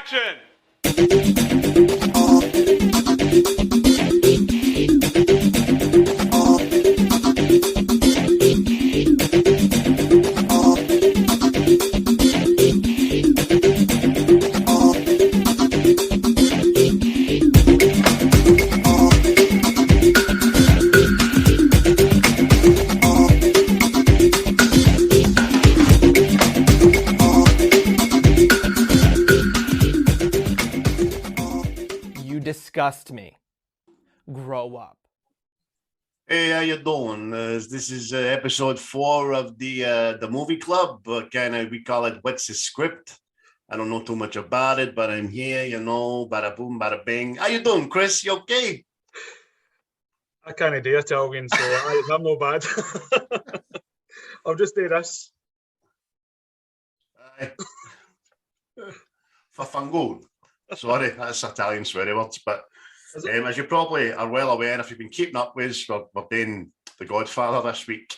Action! You disgust me. Grow up. Hey, how you doing? This is episode 4 of the movie club. We call it What's the Script? I don't know too much about it, but I'm here, you know, bada boom, bada bing. How you doing, Chris? You okay? I can't do Italian, so I'm not bad. I'll just do this. Fafango. Sorry, that's Italian sweary words, but as you probably are well aware, if you've been keeping up with us, we're doing The Godfather this week.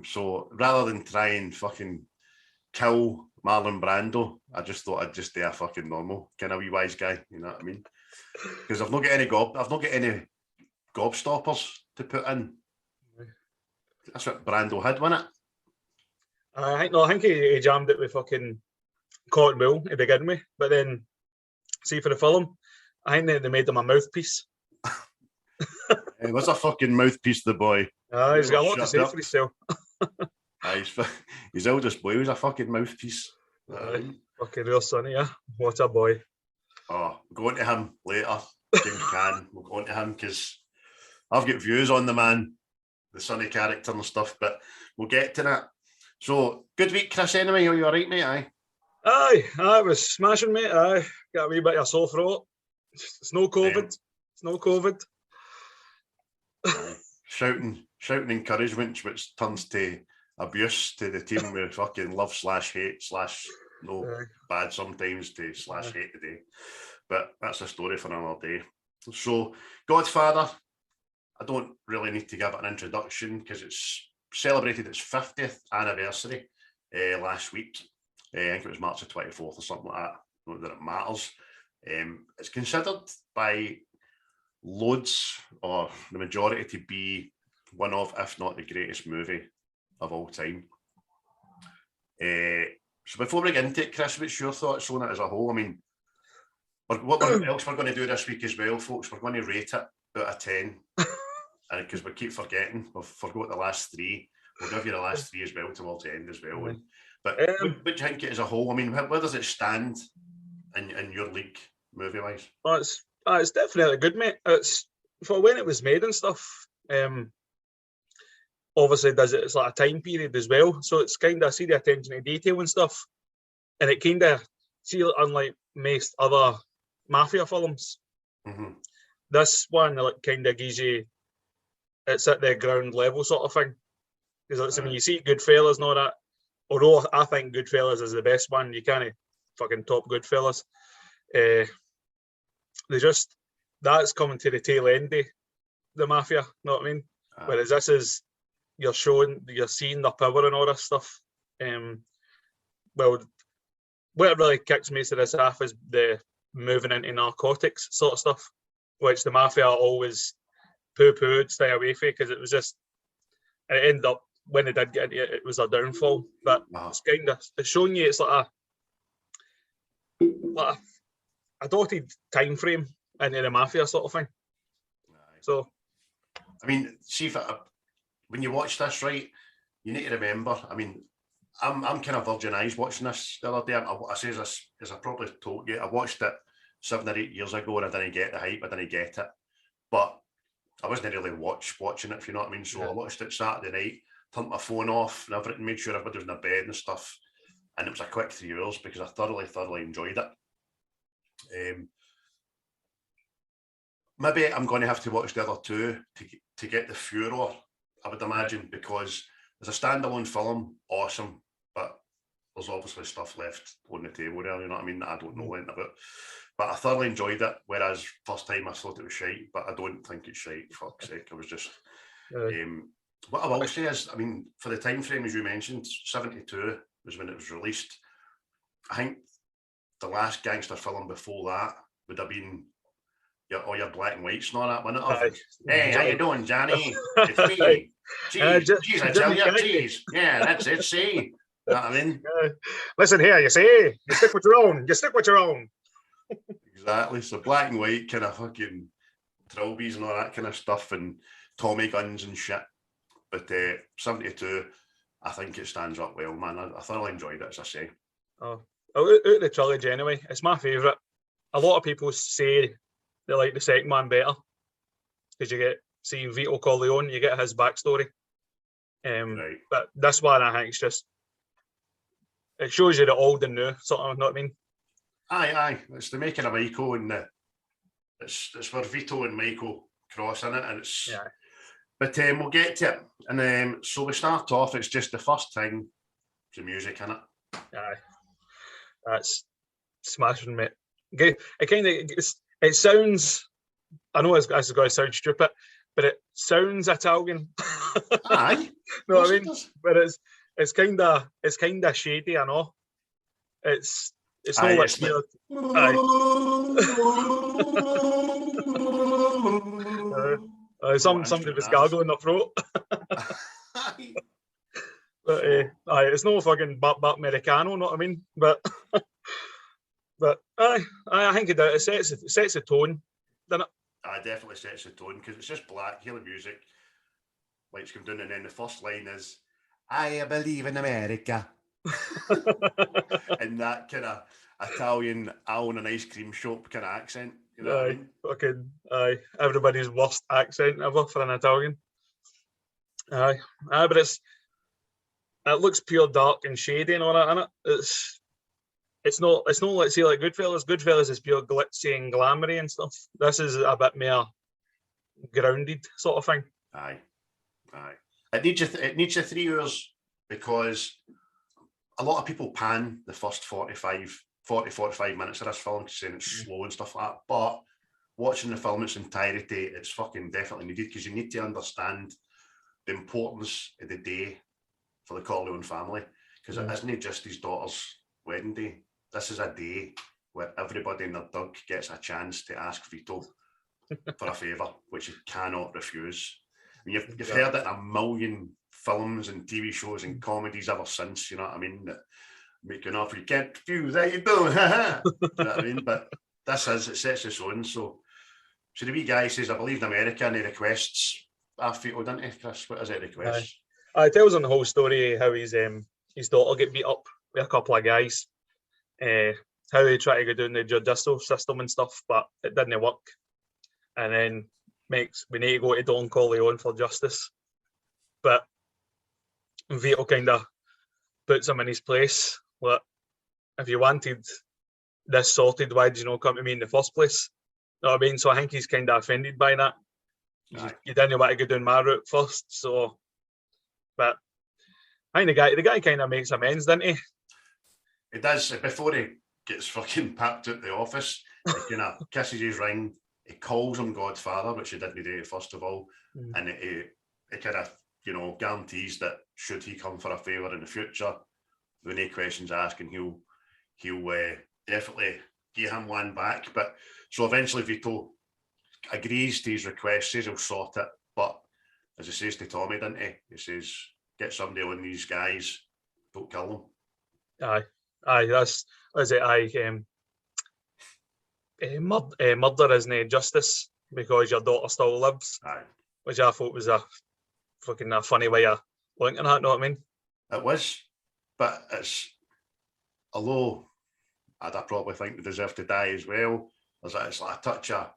So rather than try and fucking kill Marlon Brando, I just thought I'd just do a fucking normal kind of wee wise guy, you know what I mean? Because I've not got any gobstoppers to put in. That's what Brando had, wasn't it? I think he jammed it with fucking cotton wool to begin with, but then see for the film, I think they made him a mouthpiece. He was a fucking mouthpiece, the boy. He's got a lot to say for himself. His eldest boy was a fucking mouthpiece. Fucking real sonny, yeah. What a boy. Oh, we'll go on to him later. We'll go on to him because I've got views on the man, the sonny character and stuff, but we'll get to that. So, good week, Chris, anyway. Are you all right, mate? Aye, I was smashing, mate. Aye, got a wee bit of sore throat. It's no COVID. It's no COVID. Shouting encouragement, which turns to abuse to the team with fucking love /hate bad sometimes to /hate today. But that's a story for another day. So, Godfather, I don't really need to give it an introduction because it's celebrated its 50th anniversary last week. I think it was March the 24th or something like that. Not that it matters. It's considered by loads or the majority to be one of, if not the greatest movie of all time. So before we get into it, Chris, what's your thoughts on it as a whole? I mean, what else we're going to do this week as well, folks? We're going to rate it out of 10. And because we keep forgetting, we've forgot the last 3. We'll give you the last 3 as well towards the end as well. But what do you think it as a whole? I mean, where does it stand in your league, movie-wise? Well, it's definitely good, mate. It's for when it was made and stuff. Obviously, it's like a time period as well, so it's kind of see the attention to detail and stuff, and it kind of unlike most other mafia films, this one like kind of gives you it's at the ground level sort of thing. Because when you see Goodfellas and all that, although I think Goodfellas is the best one, you can't fucking top Goodfellas. That's coming to the tail end of the mafia, you know what I mean? Whereas this is, you're seeing the power and all this stuff. Well, what really kicks me to this off is the moving into narcotics sort of stuff, which the mafia always poo-pooed, stay away from, because it was just, it ended up, when they did get into it, it was a downfall. But it's showing you it's like a dotted time frame into the mafia sort of thing. So, I mean, see if when you watch this, right, you need to remember. I mean, I'm kind of virgin eyes watching this the other day. I say this as I probably told you. I watched it 7 or 8 years ago and I didn't get the hype. I didn't get it, but I wasn't really watching it, if you know what I mean. So I watched it Saturday night, turned my phone off and everything, made sure everybody was in their bed and stuff. And it was a quick 3 hours because I thoroughly enjoyed it. Maybe I'm going to have to watch the other 2 to get the furor, I would imagine, because as a standalone film, awesome, but there's obviously stuff left on the table there, you know what I mean, that I don't know anything about. But I thoroughly enjoyed it, whereas first time I thought it was shite, but I don't think it's shite, fuck's sake. I was just... what I will say is, I mean, for the time frame, as you mentioned, 72 was when it was released. I think the last gangster film before that would have been all your black and whites and all that, wouldn't it have? Hey, how you doing, Johnny? It's me. Cheese, I tell you, cheese. Yeah, that's it, see. You know what I mean? Listen here, you see? You stick with your own. You stick with your own. Exactly. So black and white kind of fucking trilbies and all that kind of stuff and Tommy guns and shit. But 72, I think it stands up well, man. I thoroughly enjoyed it, as I say. Oh, out of the trilogy anyway, it's my favourite. A lot of people say they like the second one better because you get see Vito Corleone, you get his backstory. Right. But this one, I think, it's just it shows you the old and new, sort of. Know what I mean? Aye. It's the making of Michael and it's where Vito and Michael cross in it, and it's. Yeah. But we'll get to it, and so we start off. It's just the first thing, the music in it. Aye, that's smashing, mate. It kind of it sounds. I know this is going to sound stupid, but it sounds Italian. Aye, know what I mean? But it's kind of shady. I know. It's not like here. Somebody was gargling their throat. But it's no fucking bap Americano, know what I mean? But I think it sets the tone, doesn't it? I definitely sets the tone because it's just black, hear the music, lights come down, and then the first line is "I believe in America," and that kind of Italian owl in an ice cream shop kind of accent. You know what I mean? Fucking everybody's worst accent ever for an Italian. But it looks pure dark and shady and all that, innit? It's not let's say like Goodfellas. Goodfellas is pure glitzy and glamoury and stuff. This is a bit more grounded sort of thing. Aye. It needs a 3 hours because a lot of people pan the first 45 minutes of this film saying it's slow and stuff like that. But watching the film in its entirety, it's fucking definitely needed because you need to understand the importance of the day for the Corleone family because it isn't just his daughter's wedding day. This is a day where everybody in their dug gets a chance to ask Vito for a favour, which you cannot refuse. I mean, you've heard it in a million films and TV shows and comedies ever since, you know what I mean? That make an offer you can't refuse, how you doing? You know what I mean? But it sets its own. So the wee guy says, I believe in America, and he requests a Vito, doesn't he, Chris? What is it, requests? It tells on the whole story how his daughter get beat up with a couple of guys. How they try to go down the judicial system and stuff, but it didn't work. And then we need to go to Don Corleone for justice. But Vito kind of puts him in his place. Like, if you wanted this sorted, why did you not come to me in the first place? You know what I mean? So I think he's kind of offended by that. You didn't want to go down my route first. So, but I think the guy kind of makes amends, doesn't he? He does. Before he gets fucking packed out the office, he kind of kisses his ring. He calls him Godfather, which he didn't do first of all, and he kind of guarantees that should he come for a favour in the future, when any questions asked, and he'll definitely give him one back. But so eventually Vito agrees to his request, says he'll sort it, but as he says to Tommy, didn't he? He says, "Get somebody on these guys, don't kill them." Aye, that's it. Murder isn't justice because your daughter still lives. Aye. Which I thought was a funny way of looking at it, know what I mean? It was, but although I probably think they deserve to die as well, it's like a touch of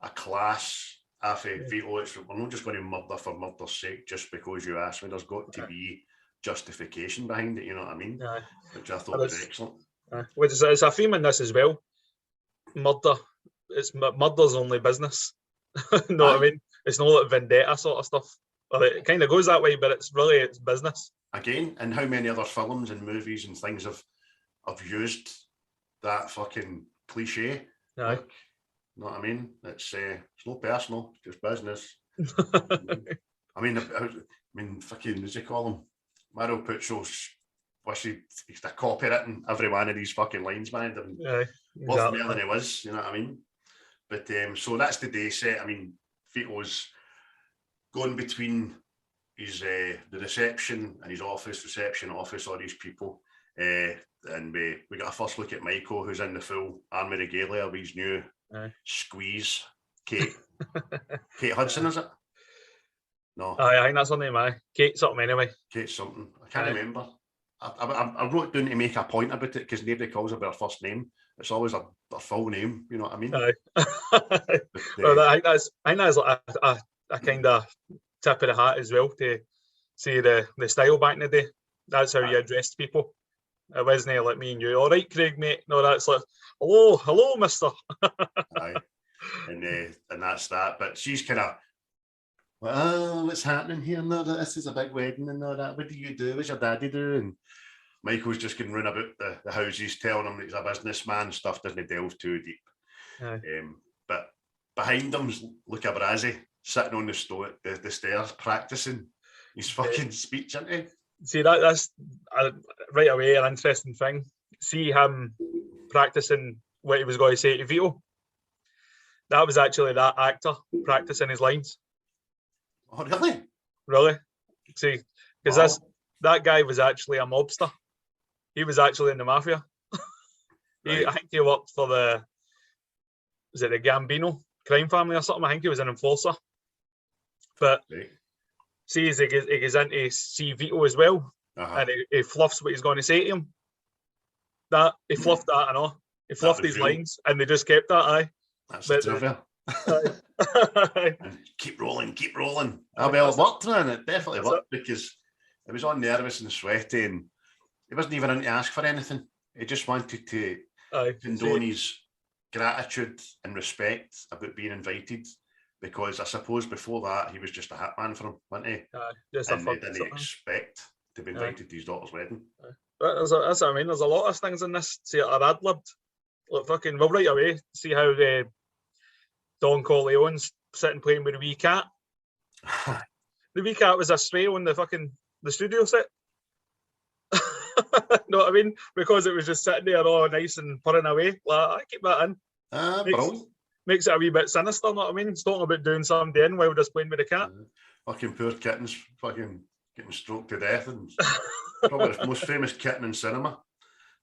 a class. Vito, we're not just going to murder for murder's sake just because you asked me. There's got to be justification behind it, you know what I mean? Aye. Which I thought was excellent. Which is a theme in this as well. Murder's only business. Know what I mean? It's not like vendetta sort of stuff. Well, it kind of goes that way, but it's business. Again, and how many other films and movies and things have used that fucking cliche? Aye. Like, you know what I mean? It's not personal, it's just business. I mean, fucking, what do you call him? Mario Puzo's wish he'd copywritten every one of these fucking lines, man. Yeah, Worth exactly. more than he was, you know what I mean? But so that's the day set. I mean, Vito's going between his the reception and his reception office, all these people. And we got a first look at Michael, who's in the full army regalia with his new squeeze. Kate Hudson, is it? No. I think that's her name, Kate something anyway. Kate something. I can't remember. I wrote down to make a point about it because nobody calls her by her first name. It's always their full name, you know what I mean? Well, I think that's like a kind of tip of the hat as well to see the style back in the day. That's how you addressed people. It wasn't like me and you, all right, Craig, mate. No, that's like, hello, mister. Aye. And that's that. But she's kind of, well, what's happening here? No, this is a big wedding and all that. What do you do? What's your daddy do? And Michael's just going round about the houses, telling him that he's a businessman. Stuff doesn't delve too deep. But behind him's Luca Brasi sitting on the stairs practicing his fucking speech, isn't he? See, that's right away an interesting thing. See him practicing what he was going to say to Vito. That was actually that actor practicing his lines. Oh, really? Really? See, because that guy was actually a mobster. He was actually in the mafia. Right. I think he worked for the Gambino crime family or something. I think he was an enforcer. But see, as he goes in to see Vito as well, and he fluffs what he's going to say to him. That he fluffed that, I know. He fluffed his lines, and they just kept that. That's the trivia. And keep rolling. Oh, well, it worked, man. It definitely worked because it was all nervous and sweaty, and he wasn't even in to ask for anything. He just wanted to condone his gratitude and respect about being invited, because I suppose before that he was just a hitman for him, wasn't he? And he didn't expect to be invited to his daughter's wedding. That's what I mean. There's a lot of things in this are ad-libbed. Look, fucking, well, right away, see how Don Corleone's sitting playing with the wee cat. The wee cat was a stray on the studio set. Know what I mean? Because it was just sitting there all nice and purring away. Like, I keep that in. Makes it a wee bit sinister, know what I mean? It's talking about doing something in while just playing with the cat. Fucking poor kittens fucking getting stroked to death, and probably the most famous kitten in cinema.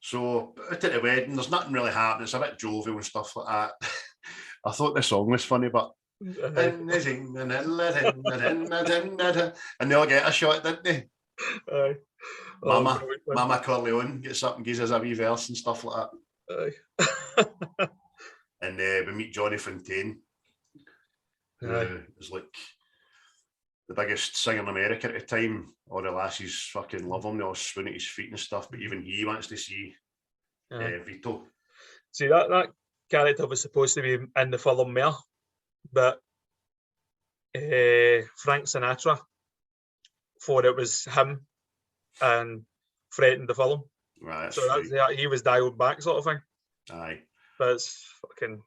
So out at the wedding, there's nothing really happening. It's a bit jovial and stuff like that. I thought the song was funny, but and they all get a shot, didn't they? Mama Corleone gets up and gives us a wee verse and stuff like that. And we meet Johnny Fontaine, who was like the biggest singer in America at the time. All the lassies fucking love him. They all swoon at his feet and stuff, but even he wants to see Vito. See, that character was supposed to be in the film more, but Frank Sinatra thought it was him and threatened the film. Right. So he was dialed back, sort of thing. Aye. But it's fucking.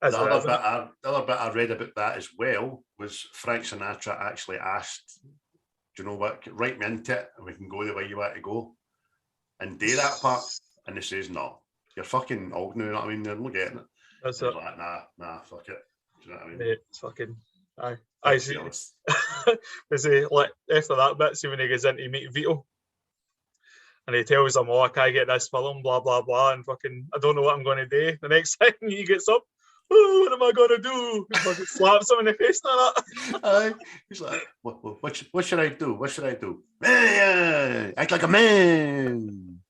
The other bit I read about that as well was Frank Sinatra actually asked, do you know what, write me into it and we can go the way you want to go and do that part. And he says, no, you're fucking old now, you know what I mean? You're not getting it. That's it. Like, nah, fuck it. Do you know what I mean? Mate, it's fucking. I see. Like, after that bit, see when he goes in to meet Vito and he tells him, I can't get this film, blah, blah, blah, and fucking, I don't know what I'm going to do. The next thing he gets up, what am I going to do? He fucking slaps him in the face like that. He's like, what should I do? What should I do? Act like a man.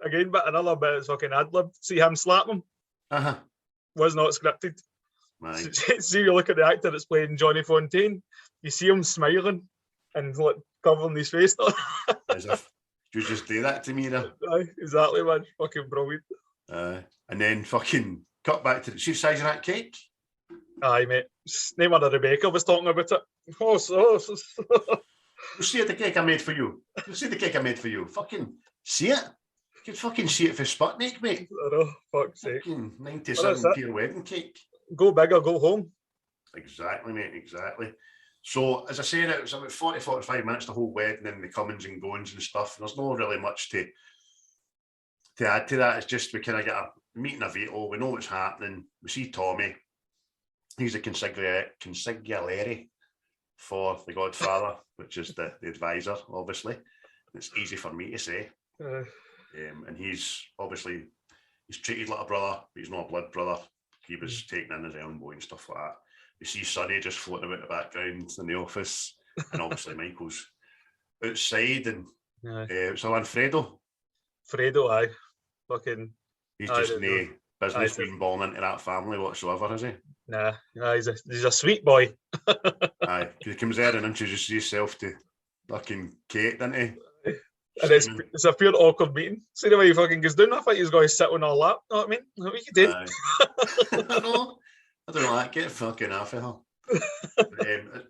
Again, but another bit is fucking ad-lib. See him slap him? Was not scripted. Right. See, you look at the actor that's playing Johnny Fontaine, you see him smiling and like covering his face. As if you just do that to me now. Exactly, man. Fucking brilliant. And then fucking cut back to the chief size of that cake. Aye, mate. Name of Rebecca was talking about it. You see the cake I made for you. You see the cake I made for you. Fucking see it. You can fucking see it for Sputnik, mate. I know, fuck's sake. Fucking 97 tier wedding cake. Go big or go home. Exactly, mate, exactly. So, as I said, it was about 40, 45 minutes, the whole wedding and the comings and goings and stuff. And there's not really much to add to that. It's just we kind of get a meeting a veto. We know what's happening. We see Tommy. He's a consigliere for the Godfather, which is the advisor, obviously. It's easy for me to say. And he's treated like a brother, but he's not a blood brother. He was taken in his elbow and stuff like that. You see Sonny just floating about the background in the office, and obviously Michael's outside, and so Alfredo. Fredo, aye. Fucking. He's just no business being born into that family whatsoever, is he? Nah, he's a sweet boy. Aye, he comes there and introduces himself to fucking Kate, doesn't he? And it's a pure awkward meeting. See the way he fucking goes down. I thought he was going to sit on our lap. Know what I mean? What are you doing? I don't know that. Get fucking off of her.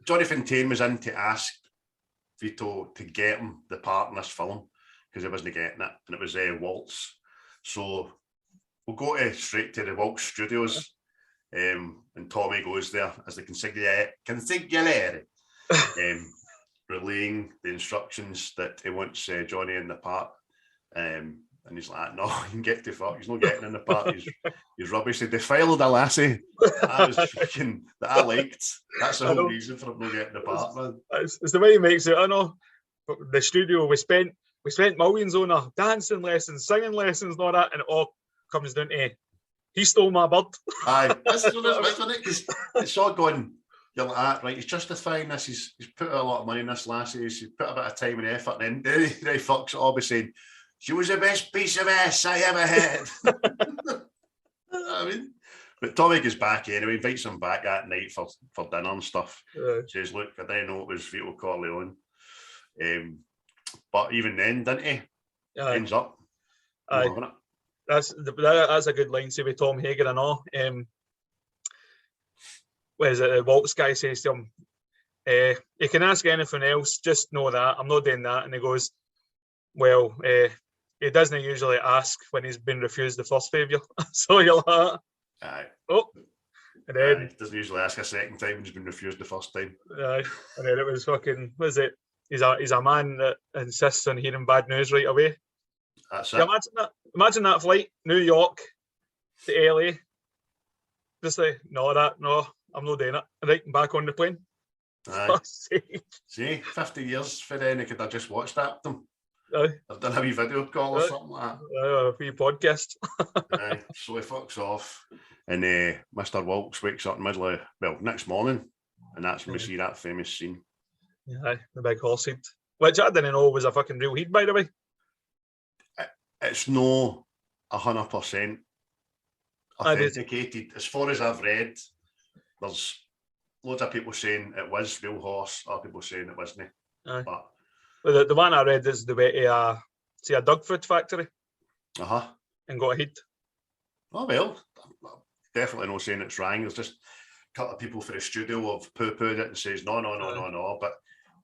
Johnny Fontaine was in to ask Vito to get him the part in this film because he wasn't getting it, and it was Waltz. So we'll go straight to the Waltz Studios, and Tommy goes there as the consigliere, relaying the instructions that he wants Johnny in the part. And he's like, no, you can get to fuck. He's not getting in the part. He's rubbish. They defiled a lassie. That was fucking that I liked. That's the whole reason for him not getting the part, man. It's the way he makes it. I know. The studio we spent millions on her dancing lessons, singing lessons, and all that, and it all comes down to he stole my bird. Aye, that's what it's with, isn't it? Because it's all going. You're like, right, he's justifying this. He's put a lot of money in this lassie. He's put a bit of time and effort, and then he fucks it all by saying, she was the best piece of ass I ever had. I mean, but Tommy goes back anyway, invites him back that night for dinner and stuff. Says, look, I didn't know it was Vito Corleone. But even then, didn't he? Ends up. That's a good line, say, with Tom Hagen and all. What is it? The Waltz guy says to him, you can ask anything else, just know that. I'm not doing that. And he goes, well, he doesn't usually ask when he's been refused the first favour. So you're like, aye. Oh. And then he doesn't usually ask a second time when he's been refused the first time. Aye. And then it was fucking, what is it? He's a man that insists on hearing bad news right away. That's it. Imagine that flight, New York to LA. Just like, no, I'm not doing it. Right, back on the plane. Aye. See, 50 years for then, he could have just watched that with them. Aye. I've done a wee video call or something like that. A wee podcast. Aye. So he fucks off, and Mr. Waltz wakes up in the middle of, next morning, and that's when we see that famous scene. Aye, the big horse head, which I didn't know was a fucking real head, by the way. It's no 100% authenticated. As far as I've read, there's loads of people saying it was real horse, other people saying it wasn't. Aye. But the one I read is the way to a dog food factory. And got a head. Oh well, definitely not saying it's wrong. There's just a couple of people for the studio have poo-pooed it and says no. But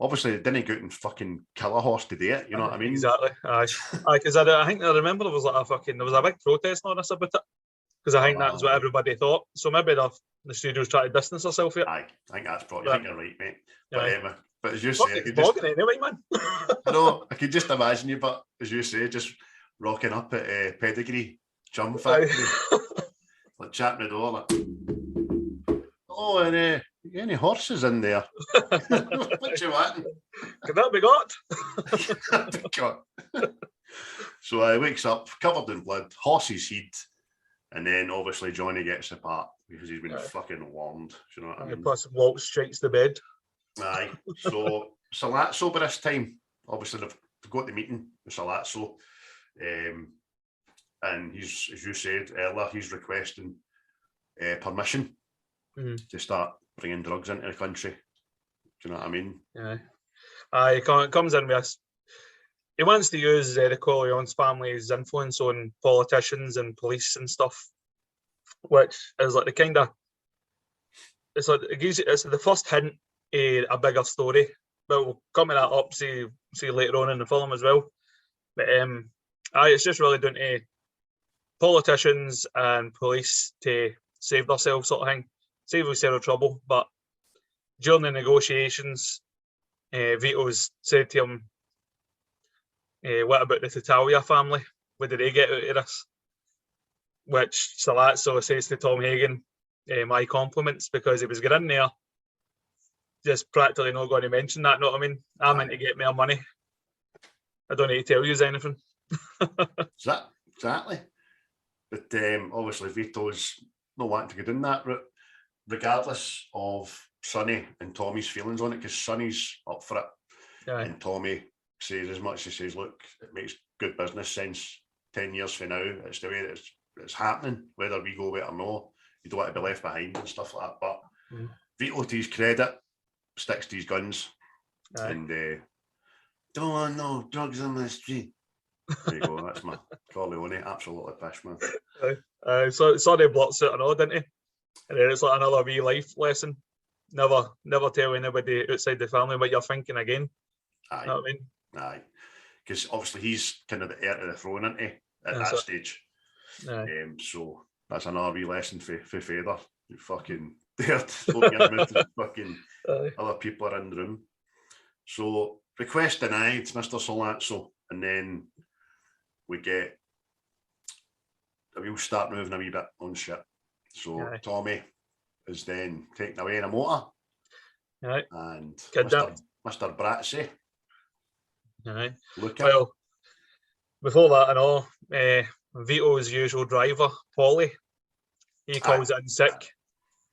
obviously they didn't go out and fucking kill a horse to do it. You know what I mean? Exactly. Aye. Because I think I remember there was a big protest on this about it. Because I think that's what everybody thought. So maybe the studio's trying to distance herself here. Aye, I think that's probably. I think you're right, mate. But as you say, anyway, man. I know. I could just imagine you, but as you say, just rocking up at Pedigree Jump Factory, like chatting the door, like, oh, and any horses in there? What you want? Can that be got? So he wakes up covered in blood, horse's head, and then obviously Johnny gets apart because he's been fucking warned. You know what I mean? Plus, Waltz strikes the bed. Aye. So Salazzo by this time, obviously they've got the meeting with Salazzo, and he's, as you said earlier, he's requesting permission to start bringing drugs into the country. Do you know what I mean? Yeah. He comes in with us. He wants to use the Corleone's family's influence on politicians and police and stuff, which is like the kind of it's the first hint a bigger story, but we'll come to that up see later on in the film as well. But it's just really down to politicians and police to save themselves, sort of thing, save themselves trouble. But during the negotiations, Vito's said to him, what about the Tattaglia family? What did they get out of this? Which Salazzo says to Tom Hagen, my compliments, because he was getting in there, just practically not going to mention that, know what I mean? I'm in to get more money. I don't need to tell you anything. Exactly. But obviously Vito's not wanting to go down that route, regardless of Sonny and Tommy's feelings on it, because Sonny's up for it. Aye. And Tommy says, as much as he says, look, it makes good business sense 10 years from now. It's the way that it's happening, whether we go with it or no. You don't want to be left behind and stuff like that. But Vito, to his credit, sticks to his guns. Aye. And don't want no drugs on the street. There you go, that's my Corleone, absolutely pish, man. So Sonny blots it and all, didn't he? And then it's like another wee life lesson. Never tell anybody outside the family what you're thinking again. Aye. You know what I mean? Aye. Because obviously he's kind of the heir to the throne, isn't he, at that stage. So that's another wee lesson for Fader. You fucking dared to get him into fucking other people are in the room. So request denied, Mr. Solazzo, and then we get we'll start moving a wee bit on shit. So Tommy is then taken away in a motor. Right. And Mr. Bratzy. Aye. Well, before that and all, Vito's usual driver, Paulie, he calls in sick.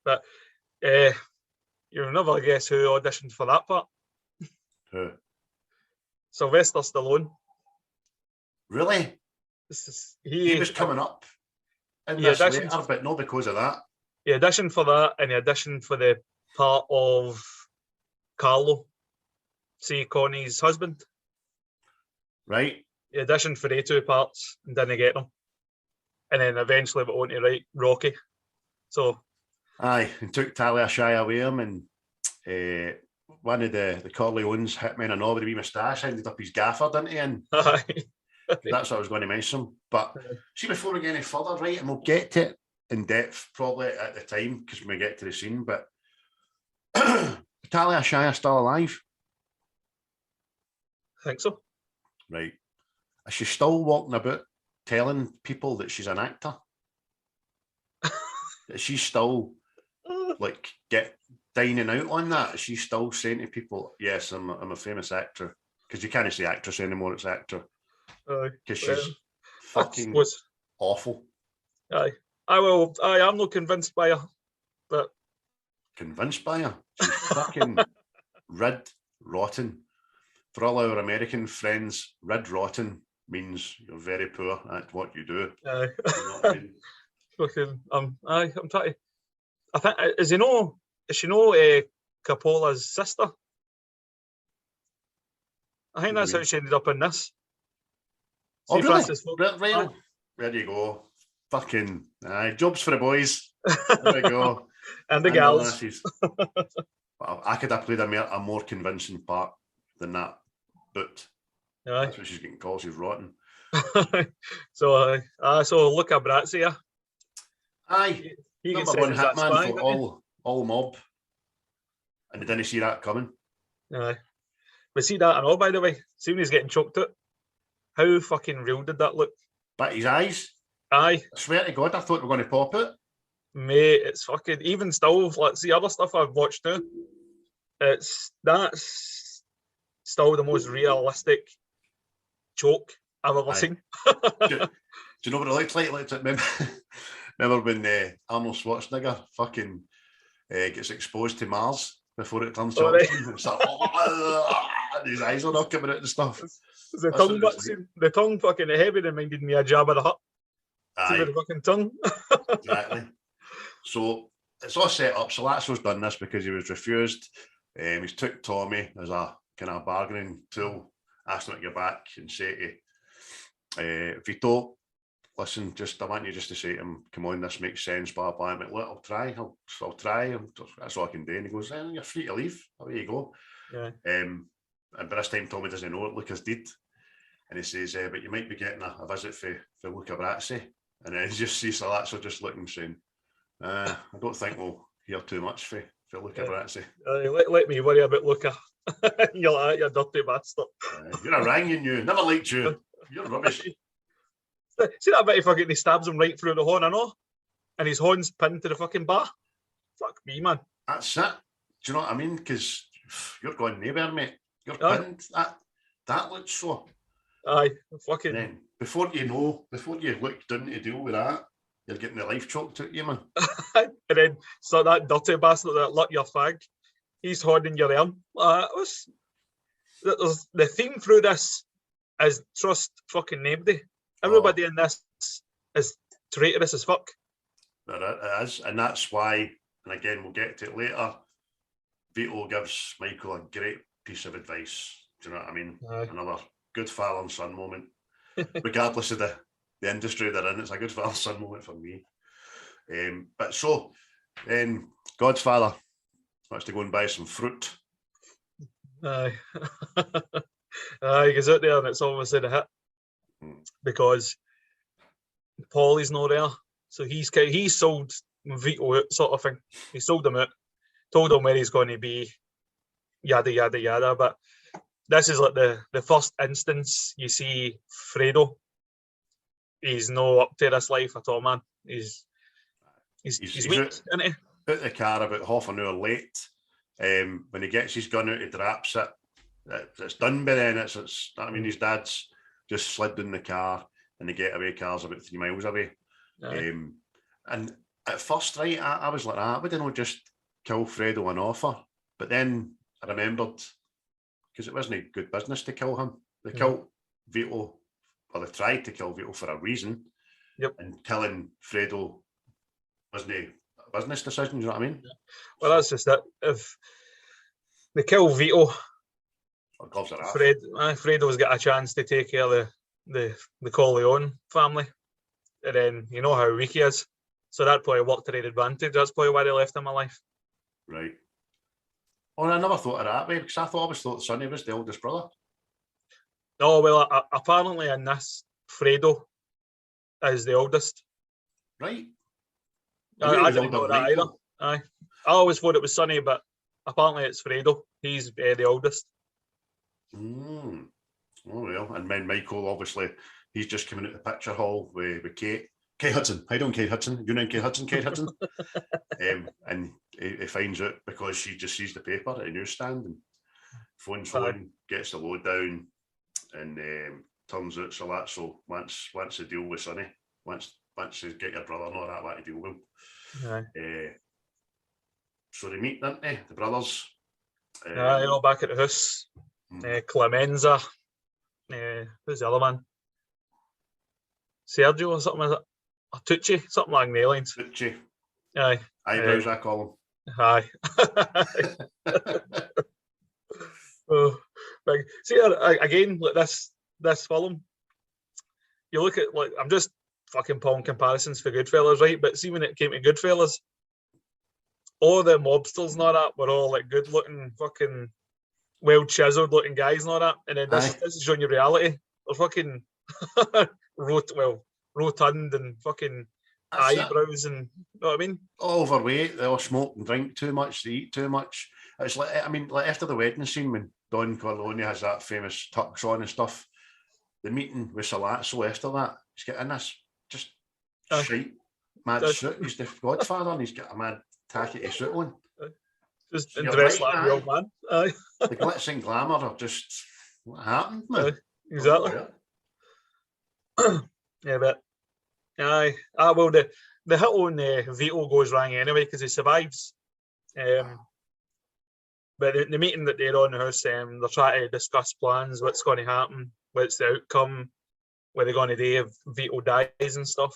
But you'll never guess who auditioned for that part. Who? Sylvester Stallone. Really? He was coming up in this later, but not because of that. He auditioned for that, and he auditioned for the part of Carlo, see Connie's husband. Right. He auditioned for the two parts and didn't get them. And then eventually went on to write Rocky. So aye, and took Talia Shire with him, and one of the Corleone's hitmen and all with a wee moustache ended up his gaffer, didn't he? And that's what I was going to mention. But see, before we get any further, right, and we'll get to it in depth probably at the time because when we get to the scene, but Talia Shire still alive? I think so. Right. Is she still walking about telling people that she's an actor? Is she still like dining out on that? Is she still saying to people, yes, I'm a famous actor? Because you can't say actress anymore, it's actor. Because she's fucking awful. Aye. I'm not convinced by her. But convinced by her? She's fucking rid rotten. For all our American friends, rid rotten means you're very poor at what you do. Aye. You know what I mean? Fucking, I'm trying to. I think is she Coppola's sister? I think that's how she ended up in this. Oh, really? Francis right. There you go. Fucking jobs for the boys. There we go. And the gals. Well, I could have played a more convincing part than that, but that's what she's getting called. She's rotten. So look at Bratzy, yeah. Aye, he number one hitman for all mob, and they didn't see that coming. Aye, but see that and all. By the way, see when he's getting choked out, how fucking real did that look? But his eyes. Aye, I swear to God, I thought we were going to pop it. Mate, it's fucking even still. Like, see other stuff I've watched now. That's still the most realistic choke I've ever seen. Do you know what it looks like? Remember when Arnold Schwarzenegger fucking gets exposed to Mars before it turns to oxygen? It's like, his eyes are not coming out and stuff. The tongue fucking heavy reminded me of Jabba the Hutt. See with the fucking tongue. Exactly. So it's all set up. Salazzo's done this because he was refused. He's took Tommy as a kind of bargaining tool, asked him to get back and say to Vito, listen, I want you just to say to him, come on, this makes sense, blah, blah. I'm like, look, I'll try. I'll try. That's all I can do. And he goes, you're free to leave. Away you go. Yeah. And by this time, Tommy doesn't know what Lucas did. And he says, but you might be getting a visit for Luca Brazzi. And then he just sees Salazzo just looking, saying, I don't think we'll hear too much for for Luca Brazzi. Let me worry about Luca. You're like, you dirty bastard. You're a ranging you. Never liked you. You're rubbish. See that bit he fucking stabs him right through the horn, I know? And his horn's pinned to the fucking bar. Fuck me, man. That's it. Do you know what I mean? Because you're going nowhere, mate. You're Aye. pinned. That looks so. Aye, fucking. And then before you look down to deal with that, you're getting the life choked out of you, man. And then so that dirty bastard that lit your fag, he's holding your arm. The theme through this is trust fucking nobody. Everybody in this is traitorous as fuck. It is, and that's why, and again, we'll get to it later, Vito gives Michael a great piece of advice. Do you know what I mean? Aye. Another good father and son moment. Regardless of the industry they're in, it's a good father and son moment for me. But so, then Godfather wants to go and buy some fruit. Aye. Aye, he goes out there and it's obviously the hit. Because Paulie's not there. So he sold Vito out, sort of thing. He sold him out, told him where he's going to be, yada, yada, yada. But this is like the first instance you see Fredo. He's no up to this life at all, man. He's weak, isn't he? Out the car about half an hour late. When he gets his gun out, he drops it. It's done by then. I mean, his dad's just slid in the car, and the getaway car's about 3 miles away. And at first, right, I was like, I would not just kill Fredo on offer. But then I remembered, because it wasn't good business to kill him. They killed Vito, or they tried to kill Vito for a reason. Yep. And killing Fredo wasn't a business decision, you know what I mean? Well, that's just it. If they kill Vito, Fredo's got a chance to take care of the Corleone family. And then you know how weak he is. So that probably worked to their advantage. That's probably why they left him alive. Right. Oh, I never thought of that way, because I always thought Sonny was the oldest brother. No, well, apparently in this, Fredo is the oldest. Right. I didn't know that either. Aye. I always thought it was Sonny, but apparently it's Fredo. He's the oldest. Oh, well. And then Michael, obviously, he's just coming out the picture hall with Kate. Kate Hudson. How you doing, Kate Hudson? You know Kate Hudson, Kate Hudson? And he finds out because she just sees the paper at a newsstand and phones home, gets the load down, and turns out so once the deal with Sonny, once you get your brother and all that, to deal with him. So they meet, don't they? The brothers. They're all back at the house. Clemenza. Who's the other man? Sergio or something, is it? Or Tucci, something along the lines. Tucci. Aye. Eyebrows, I call him. Aye. See, again, like this film, you look at, like, I'm just fucking pulling comparisons for Goodfellas, right? But see, when it came to Goodfellas, all the mobsters and all that were all like good looking, fucking well chiseled looking guys and all that. And then this is showing you reality. They're fucking rotund and fucking eyebrows, and you know what I mean? Overweight, they all smoke and drink too much, they eat too much. It's like, I mean, like after the wedding scene when Don Corleone has that famous tux on and stuff, the meeting with Salazzo after that, he's getting this just shite, mad suit. He's the Godfather and he's got a mad tacky suit on. Just dressed like the old man. Aye. The glitz and glamour are just, what happened, man? Exactly. Yeah, but aye. Well, the hit on Vito goes wrong anyway because he survives. But the meeting that they're on the house, they're trying to discuss plans, what's going to happen, what's the outcome, what they're going to do if Vito dies and stuff.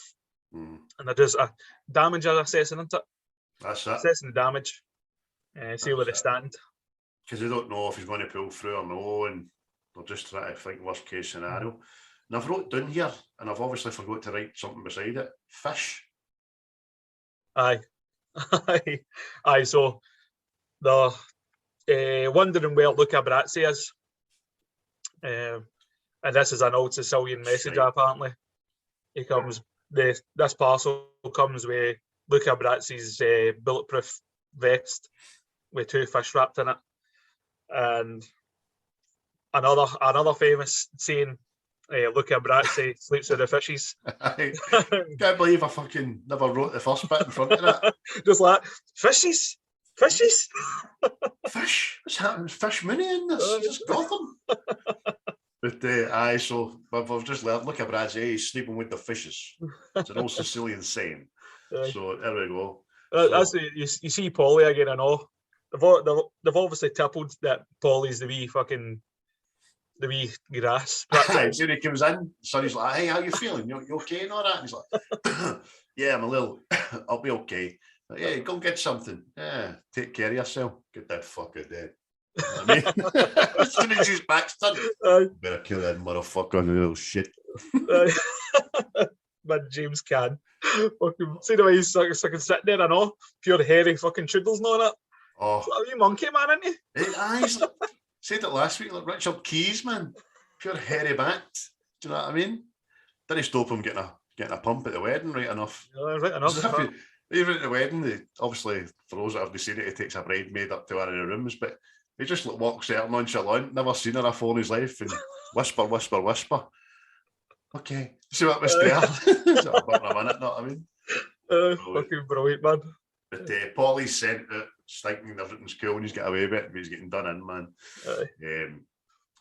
And they're just a damage assessing, isn't it? That's it. Assessing the damage. See where they stand. Because they don't know if he's going to pull through or no, and they're just trying to think worst case scenario. And I've wrote down here, and I've obviously forgot to write something beside it. Fish. Aye. Aye, so they're wondering where Luca Brazzi is. And this is an old Sicilian message, apparently. This parcel comes with Luca Brazzi's bulletproof vest with 2 fish wrapped in it. And another famous saying, Luca Brazzi sleeps with the fishes. I can't believe I fucking never wrote the first bit in front of that. Just like, fishes? Fishes? Fish? What's happening? Fish Mooney in this? Just Gotham. But so I've just learned, look at Brad's he's sleeping with the fishes. It's an old Sicilian saying. So there we go. You see Paulie again, I know. They've obviously tippled that Paulie's the wee grass. When he comes in, Sonny's like, hey, how you feeling? You okay and all that? And he's like, yeah, I'm a little, I'll be okay. Like, yeah, go get something. Yeah, take care of yourself. Get that fucker dead. You know what I mean? As soon as he's back, better kill that motherfucker on the little shit. Man, James Caan. Fucking, see the way he's fucking sitting there, I know. Pure hairy fucking choodles and all that. Oh. Are you monkey man, aren't you? He's said it last week, like Richard Keys, man. Pure hairy backed. Do you know what I mean? Didn't stop him getting a pump at the wedding, right enough. Yeah, right enough. Even at the wedding, obviously, for those that haven't seen it, he takes a bridesmaid up to one of the rooms, but he just walks out nonchalant, never seen her before in his life, and whisper, whisper, whisper. Okay, see what was there? So about a minute, know what I mean? Fucking brilliant, man. But Paulie's sent it, thinking everything's cool and he's got away with it, but he's getting done in, man.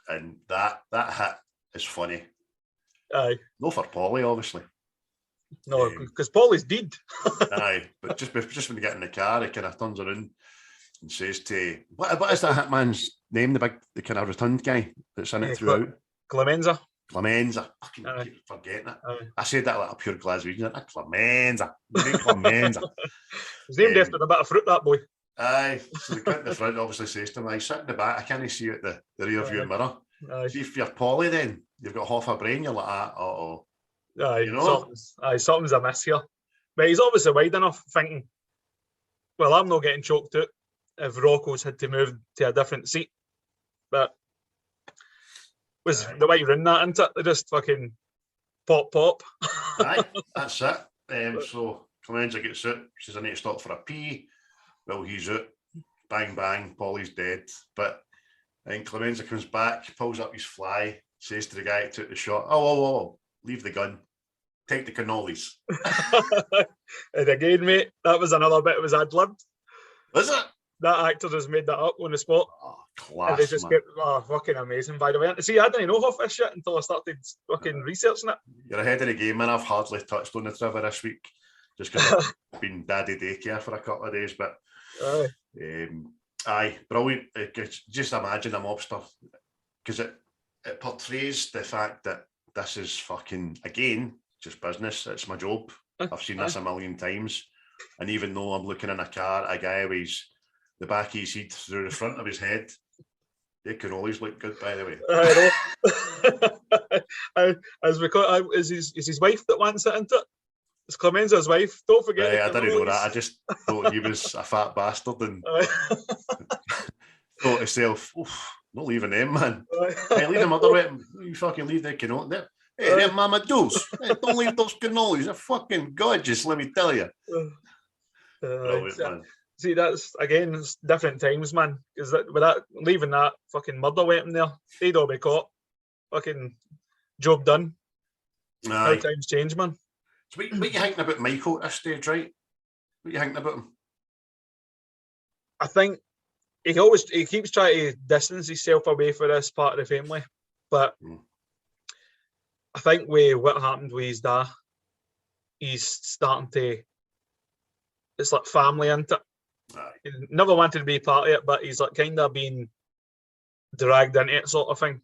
And that hit is funny. Aye. No for Paulie, obviously. No, because Paulie's dead. Aye, but just when they get in the car, he kind of turns around and says to what is that hitman's name? The kind of rotund guy that's in it throughout. Clemenza. Fucking keep forgetting it. I said that like a pure Glaswegian. Clemenza. Clemenza. He's named after a bit of fruit, that boy. Aye. So the cunt in the front obviously says to him, I sit in the back, I can't see you at the rear view mirror. See if you're Paulie then, you've got half a brain, you're like, uh-oh. Aye, you know? Something's amiss here. But he's obviously wide enough thinking, well, I'm not getting choked out if Rocco's had to move to a different seat. But was the way you run that, isn't it? They just fucking pop. Aye, that's it. So Clemenza gets out, says I need to stop for a pee. Well, he's out. Bang, bang, Paulie's dead. But then Clemenza comes back, pulls up his fly, says to the guy who took the shot, oh, leave the gun. Take the cannolis. And again, mate, that was another bit of his ad-libbed. Was it? That actor just made that up on the spot. Oh, class, and they just man. Fucking amazing, by the way. See, I didn't know half this shit until I started fucking researching it. You're ahead of the game, man. I've hardly touched on the trivia this week, just because I've been daddy daycare for a couple of days, but aye, brilliant. Just imagine a mobster, because it portrays the fact that this is fucking, again, just business. It's my job. I've seen this a million times. And even though I'm looking in a car, a guy with the back of his head through the front of his head, they can always look good, by the way. Is his wife that wants it, isn't it? It's Clemenza's wife. Don't forget. I didn't know that. I just thought he was a fat bastard and thought to myself, not leaving them, man. Hey, leave them other way. You fucking leave that cannoli there. Hey, they're mama doos. Hey, don't leave those cannolis. They're fucking gorgeous, let me tell you. Brilliant, man. See, that's again, it's different times, man. Because leaving that fucking murder weapon there, they'd all be caught. Fucking job done. How times change, man. So what you thinking about Michael at this stage, right? What you thinking about him? I think he keeps trying to distance himself away from this part of the family, but I think with what happened with his dad, he's starting to. It's like family, isn't it? He never wanted to be part of it, but he's like kind of being dragged into it, sort of thing.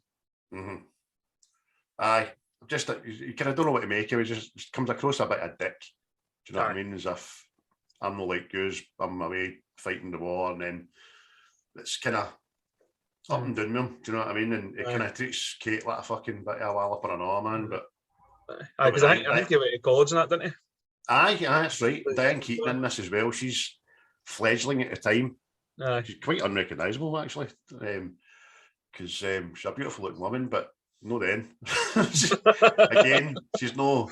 Mm-hmm. Aye, just you kind of don't know what to make of it. Just comes across a bit of dick. Do you know what I mean? As if I'm not like you, I'm away fighting the war, and then it's kind of up and down with him. Do you know what I mean? And it kind of treats Kate like a fucking bit of a wallop or an arm, man. But because I think he went to college and that, didn't he? Aye, that's right. Diane Keaton in this as well. She's fledgling at the time. She's quite unrecognisable, actually, because she's a beautiful looking woman, but no then. Again, she's no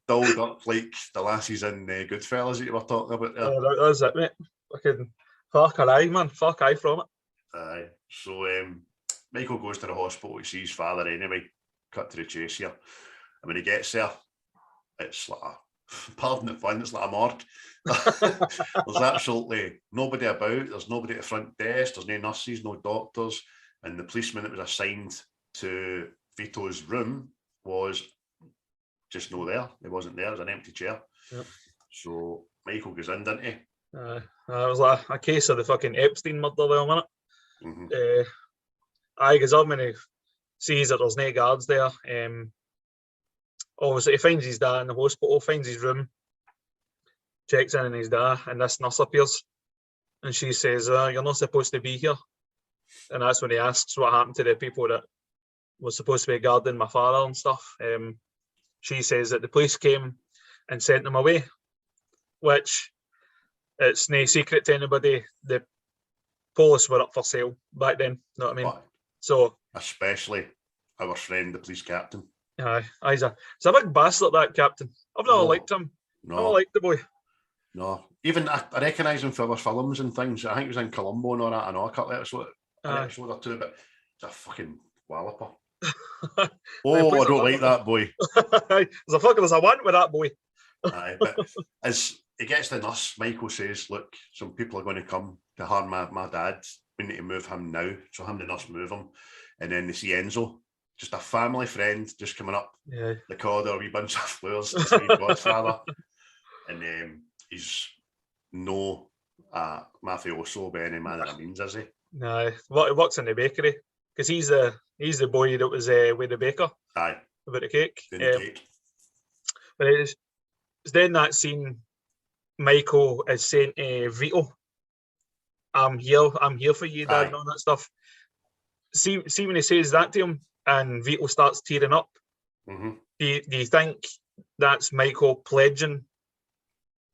dolled up like the lassies in Goodfellas that you were talking about there. That's it, mate. Fucking Fuck aye, man. Fuck aye from it. Aye. So Michael goes to the hospital to see his father anyway. Cut to the chase here. And when he gets there, it's like pardon the fun, it's like a morgue. There's absolutely nobody about. There's nobody at the front desk. There's no nurses, no doctors. And the policeman that was assigned to Vito's room was just no there. He wasn't there. It was an empty chair. Yep. So Michael goes in, didn't he? It was like a case of the fucking Epstein murder there, wasn't it? Mm-hmm. Aye, goes up and he sees that there's no guards there. Obviously, he finds his dad in the hospital, finds his room, checks in on his dad, and this nurse appears. And she says, you're not supposed to be here. And that's when he asks what happened to the people that were supposed to be guarding my father and stuff. She says that the police came and sent them away, which it's no secret to anybody. The police were up for sale back then, know what I mean? But so especially our friend, the police captain. Aye, he's a big bastard, that captain. I've never liked him. No. I never liked the boy. No. Even I recognise him for other films and things. I think he was in Columbo and all that. I know a couple of episodes or two, but he's a fucking walloper. Oh, I don't like that boy. There's a want with that boy. Aye, but as he gets the nurse, Michael says, look, some people are going to come to harm my dad. We need to move him now. So him and the nurse move him. And then they see Enzo, just a family friend, just coming up the corridor, a wee bunch of flowers to see Godfather. And he's no mafioso by any manner of means, is he? No, he works in the bakery because he's the boy that was with the baker. Aye. About the cake. Cake. But it's then that scene, Michael is saying to Vito, I'm here for you, Dad, and all that stuff. See when he says that to him and Vito starts tearing up, mm-hmm. do you think that's Michael pledging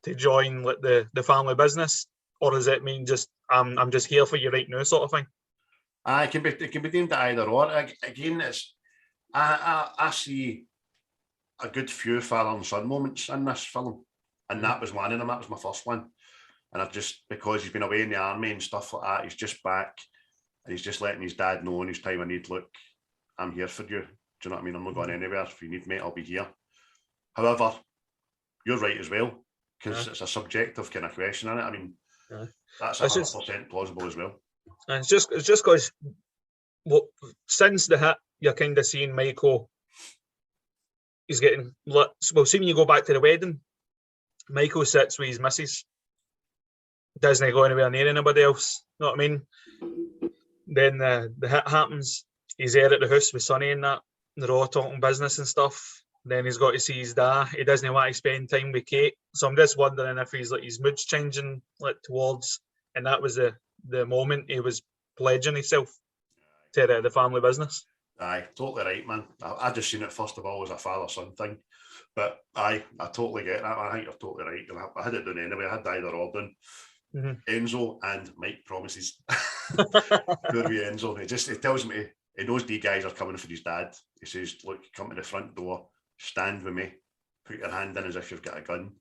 to join like the family business, or does it mean just I'm just here for you right now sort of thing? It can be deemed either or. Again, it's I see a good few father and son moments in this film, and that was one of them. That was my first one, and I just, because he's been away in the army and stuff like that, he's just back, and he's just letting his dad know in his time of need, look, I'm here for you. Do you know what I mean? I'm not going anywhere. If you need me, I'll be here. However, you're right as well, because it's a subjective kind of question, isn't it? I mean, that's 100% plausible as well. And it's just because since the hit, you're kind of seeing Michael. He's getting well. See, when you go back to the wedding, Michael sits with his missus. Doesn't go anywhere near anybody else. You know what I mean? Then the hit happens. He's there at the house with Sonny and that. They're all talking business and stuff. Then he's got to see his dad. He doesn't want to spend time with Kate. So I'm just wondering if he's like his mood's changing like towards, and that was the moment he was pledging himself to the family business. Aye, totally right, man. I just seen it first of all as a father-son thing. But I totally get that. I think you're totally right. I had it done anyway. I had either or done. Mm-hmm. Enzo and Mike promises. Poor wee Enzo. He tells me he knows these guys are coming for his dad. He says, look, come to the front door, stand with me, put your hand in as if you've got a gun.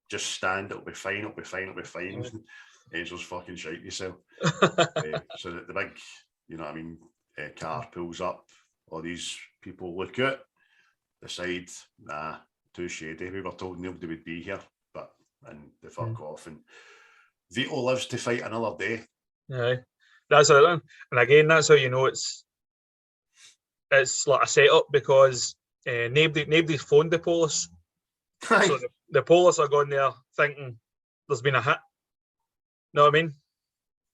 Just stand, it'll be fine, it'll be fine, it'll be fine. Mm-hmm. Enzo's fucking shite yourself. So the big, you know what I mean, car pulls up, all these people look at, decide, nah, too shady. We were told nobody would be here, and they fuck off. And Vito lives to fight another day. Yeah, that's it. And again, that's how you know it's like a setup, because nobody's phoned the police. So the police are going there thinking there's been a hit. Know what I mean?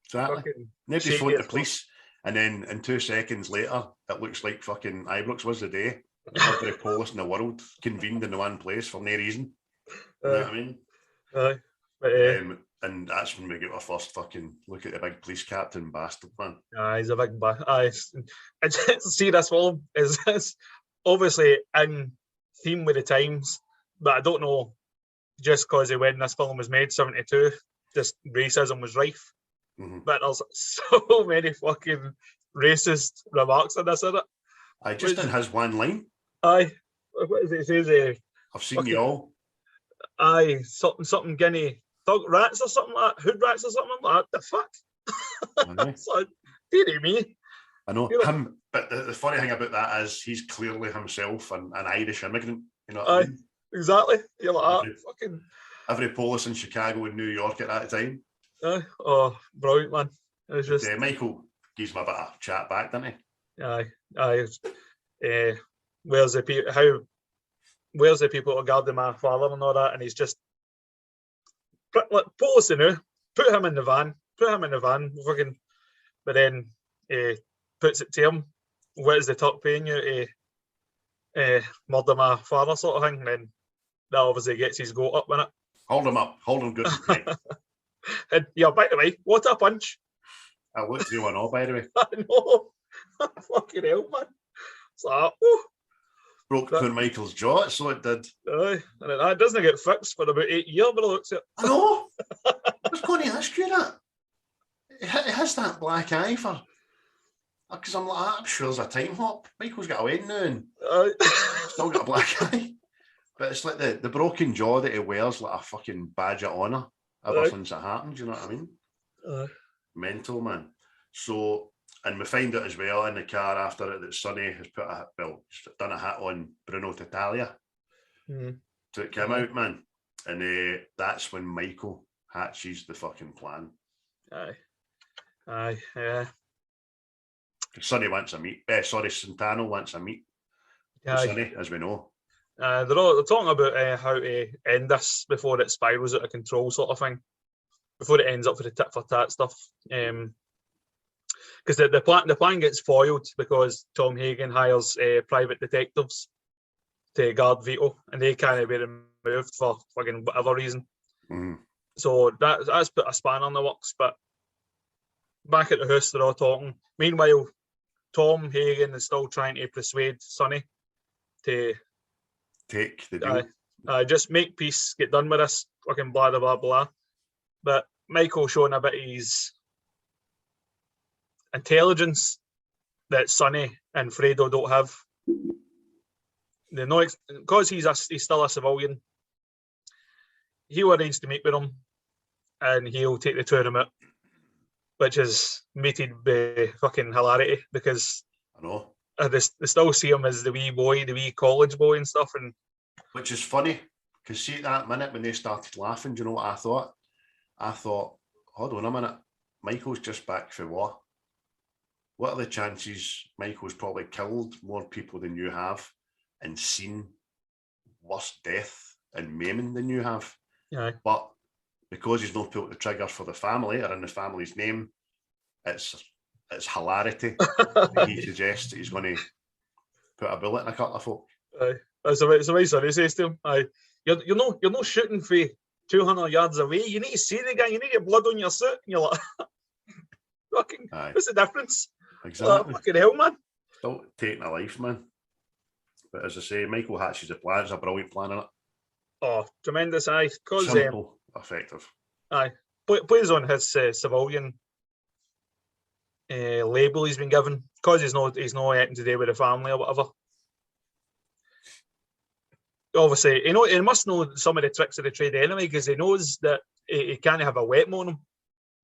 Exactly. Nobody's phoned the police, and then in 2 seconds later, it looks like fucking Ibrox was the day. Every police in the world convened in the one place for no reason. You know what I mean? And that's when we get our first fucking look at the big police captain bastard, man. He's a big bastard. See, this film is obviously in theme with the times, but I don't know, just because when this film was made, 72, just racism was rife. Mm-hmm. But there's so many fucking racist remarks in this, isn't it? Just in his one line. Aye. What is it? It says, I've seen you all. Aye, something Guinea. thug rats or something like that, hood rats or something like that. The fuck? It's like, dearie me. I know You know- him, but the funny thing about that is he's clearly himself an Irish immigrant. You know what I Aye, mean? exactly. You're like, Every- fucking. Every polis in Chicago and New York at that time. Oh, brilliant, man. It was just, Michael gives me a bit of chat back, didn't he? aye. Where's the people? Where's the people regarding my father and all that? And he's just like policy now. Put him in the van. Fucking, but then puts it to him. What is the top paying you to murder my father, sort of thing? And then that obviously gets his goat up in it. Hold him up. Hold him good and tight. And yeah, by the way, what a punch! I looked through and all, by the way. I know. Fucking hell, man. It's like, oh. Broke poor Michael's jaw, so it did. Aye. And that doesn't get fixed for about 8 years, but it looks at. I know. I was going to ask you that. It has that black eye for. Because I'm like, I'm sure there's a time hop. Michael's got a wedding now and still got a black eye. But it's like the broken jaw that he wears like a fucking badge of honour ever since it happened. Do you know what I mean? Mental, man. So, and we find out as well in the car after it that Sonny has done a hit on Bruno Tattaglia. So it came out, man. And that's when Michael hatches the fucking plan. Aye, yeah. Sonny wants a meet. Santano wants a meet. Sonny, as we know. They're talking about how to end this before it spirals out of control, sort of thing. Before it ends up for the tit for tat stuff. Because the plan gets foiled because Tom Hagen hires private detectives to guard Vito, and they can't be removed for fucking whatever reason. So that's put a spanner in the works. But back at the house, they're all talking. Meanwhile, Tom Hagen is still trying to persuade Sonny to take the deal. Just make peace, get done with this, fucking blah, blah, blah, blah. But Michael showing a bit of his intelligence that Sonny and Fredo don't have. They know, because he's still a civilian, he'll arrange to meet with him and he'll take the two of them out, which is mated by fucking hilarity because I know. They still see him as the wee boy, the wee college boy and stuff. And which is funny, because see at that minute when they started laughing, do you know what I thought? I thought, hold on a minute, Michael's just back for war. What are the chances Michael's probably killed more people than you have and seen worse death and maiming than you have? Yeah. But because he's not pulled the trigger for the family or in the family's name, it's hilarity. He suggests that he's going to put a bullet in a couple of folk. That's the way Sonny says to him. You're not shooting for 200 yards away. You need to see the guy. You need to get blood on your suit. And you're like, fucking, what's the difference? Exactly. Fucking hell, man. Still taking a life, man. But as I say, Michael hatches a plan. It's a brilliant plan, isn't it? Oh, tremendous, aye. Simple, effective. Aye. Plays on his civilian label he's been given, because he's not anything to do with the family or whatever. Obviously, he must know some of the tricks of the trade anyway, because he knows that he can't have a weapon on him.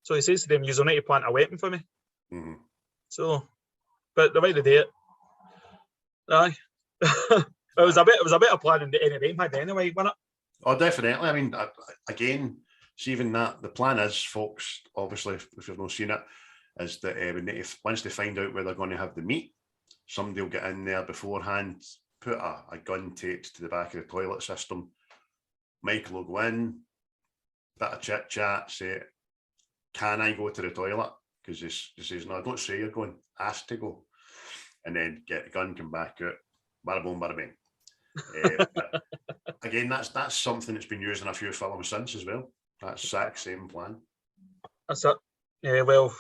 So he says to them, "You'll need to plant a weapon for me." So, but the way they do it, aye, it was a bit of planning that any of them had anyway, wasn't it? Oh, definitely. I mean, again, see, even that the plan is, folks. Obviously, if you've not seen it, is that once they find out where they're going to have the meet, somebody will get in there beforehand, put a gun taped to the back of the toilet system. Michael will go in, bit of chit chat, say, "Can I go to the toilet?" Because he says, "No, don't say you're going. Ask to go," and then get the gun, come back out, bada boom, bada bing. Again, that's something that's been used in a few films since as well. That's exact same plan. That's it. Yeah, well,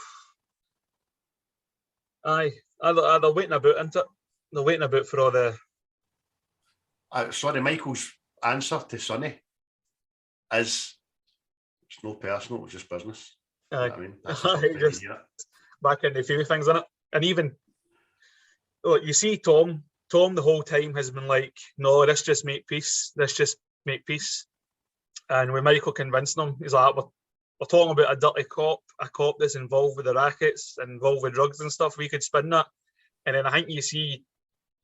aye, they're waiting about, isn't it? They're waiting about for all the. Sorry, Michael's answer to Sonny is, it's no personal, it's just business. Aye. You know what I mean? Just back in the few things, in it, and even you see Tom the whole time has been like, "No, let's just make peace. Let's just make peace." And when Michael convincing him, he's like, we're talking about a dirty cop, a cop that's involved with the rackets, involved with drugs and stuff. We could spin that. And then I think you see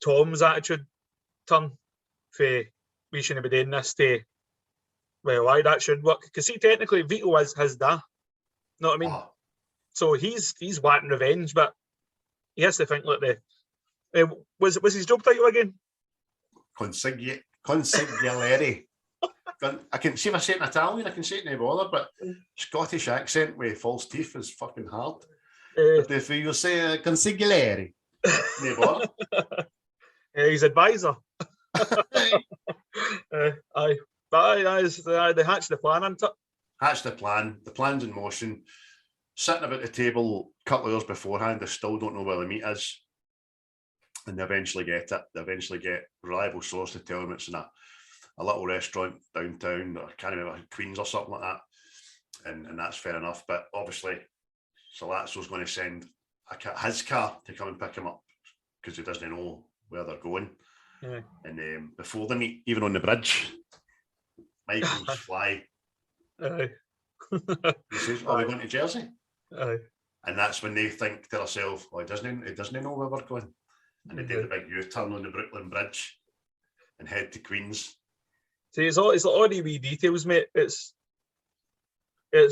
Tom's attitude turn for we shouldn't be doing this to, well, why that should work. Because see, technically, Vito is his dad. Know what I mean? Oh, So he's wanting revenge, but he has to think like was his job title again? Consigliere. I can see if I say it in Italian, I can say it no bother, but Scottish accent with false teeth is fucking hard. But if you say consigliere, no bother. His advisor. Aye. But they hatched the plan, isn't it? Hatch the plan. The plan's in motion. Sitting about the table a couple of hours beforehand, they still don't know where the meat is. And they eventually get it. They eventually get a reliable source to tell them it's in a little restaurant downtown, or I can't remember, Queens or something like that. And that's fair enough. But obviously, Salazzo's going to send his car to come and pick him up because he doesn't know where they're going. Yeah. And before they meet, even on the bridge, Michael's fly. Aye. He says, "Are we going to Jersey?" Aye. And that's when they think to themselves, "Oh, he doesn't know where we're going." And they do the big U-turn on the Brooklyn Bridge and head to Queens. See, it's all the wee details, mate. It's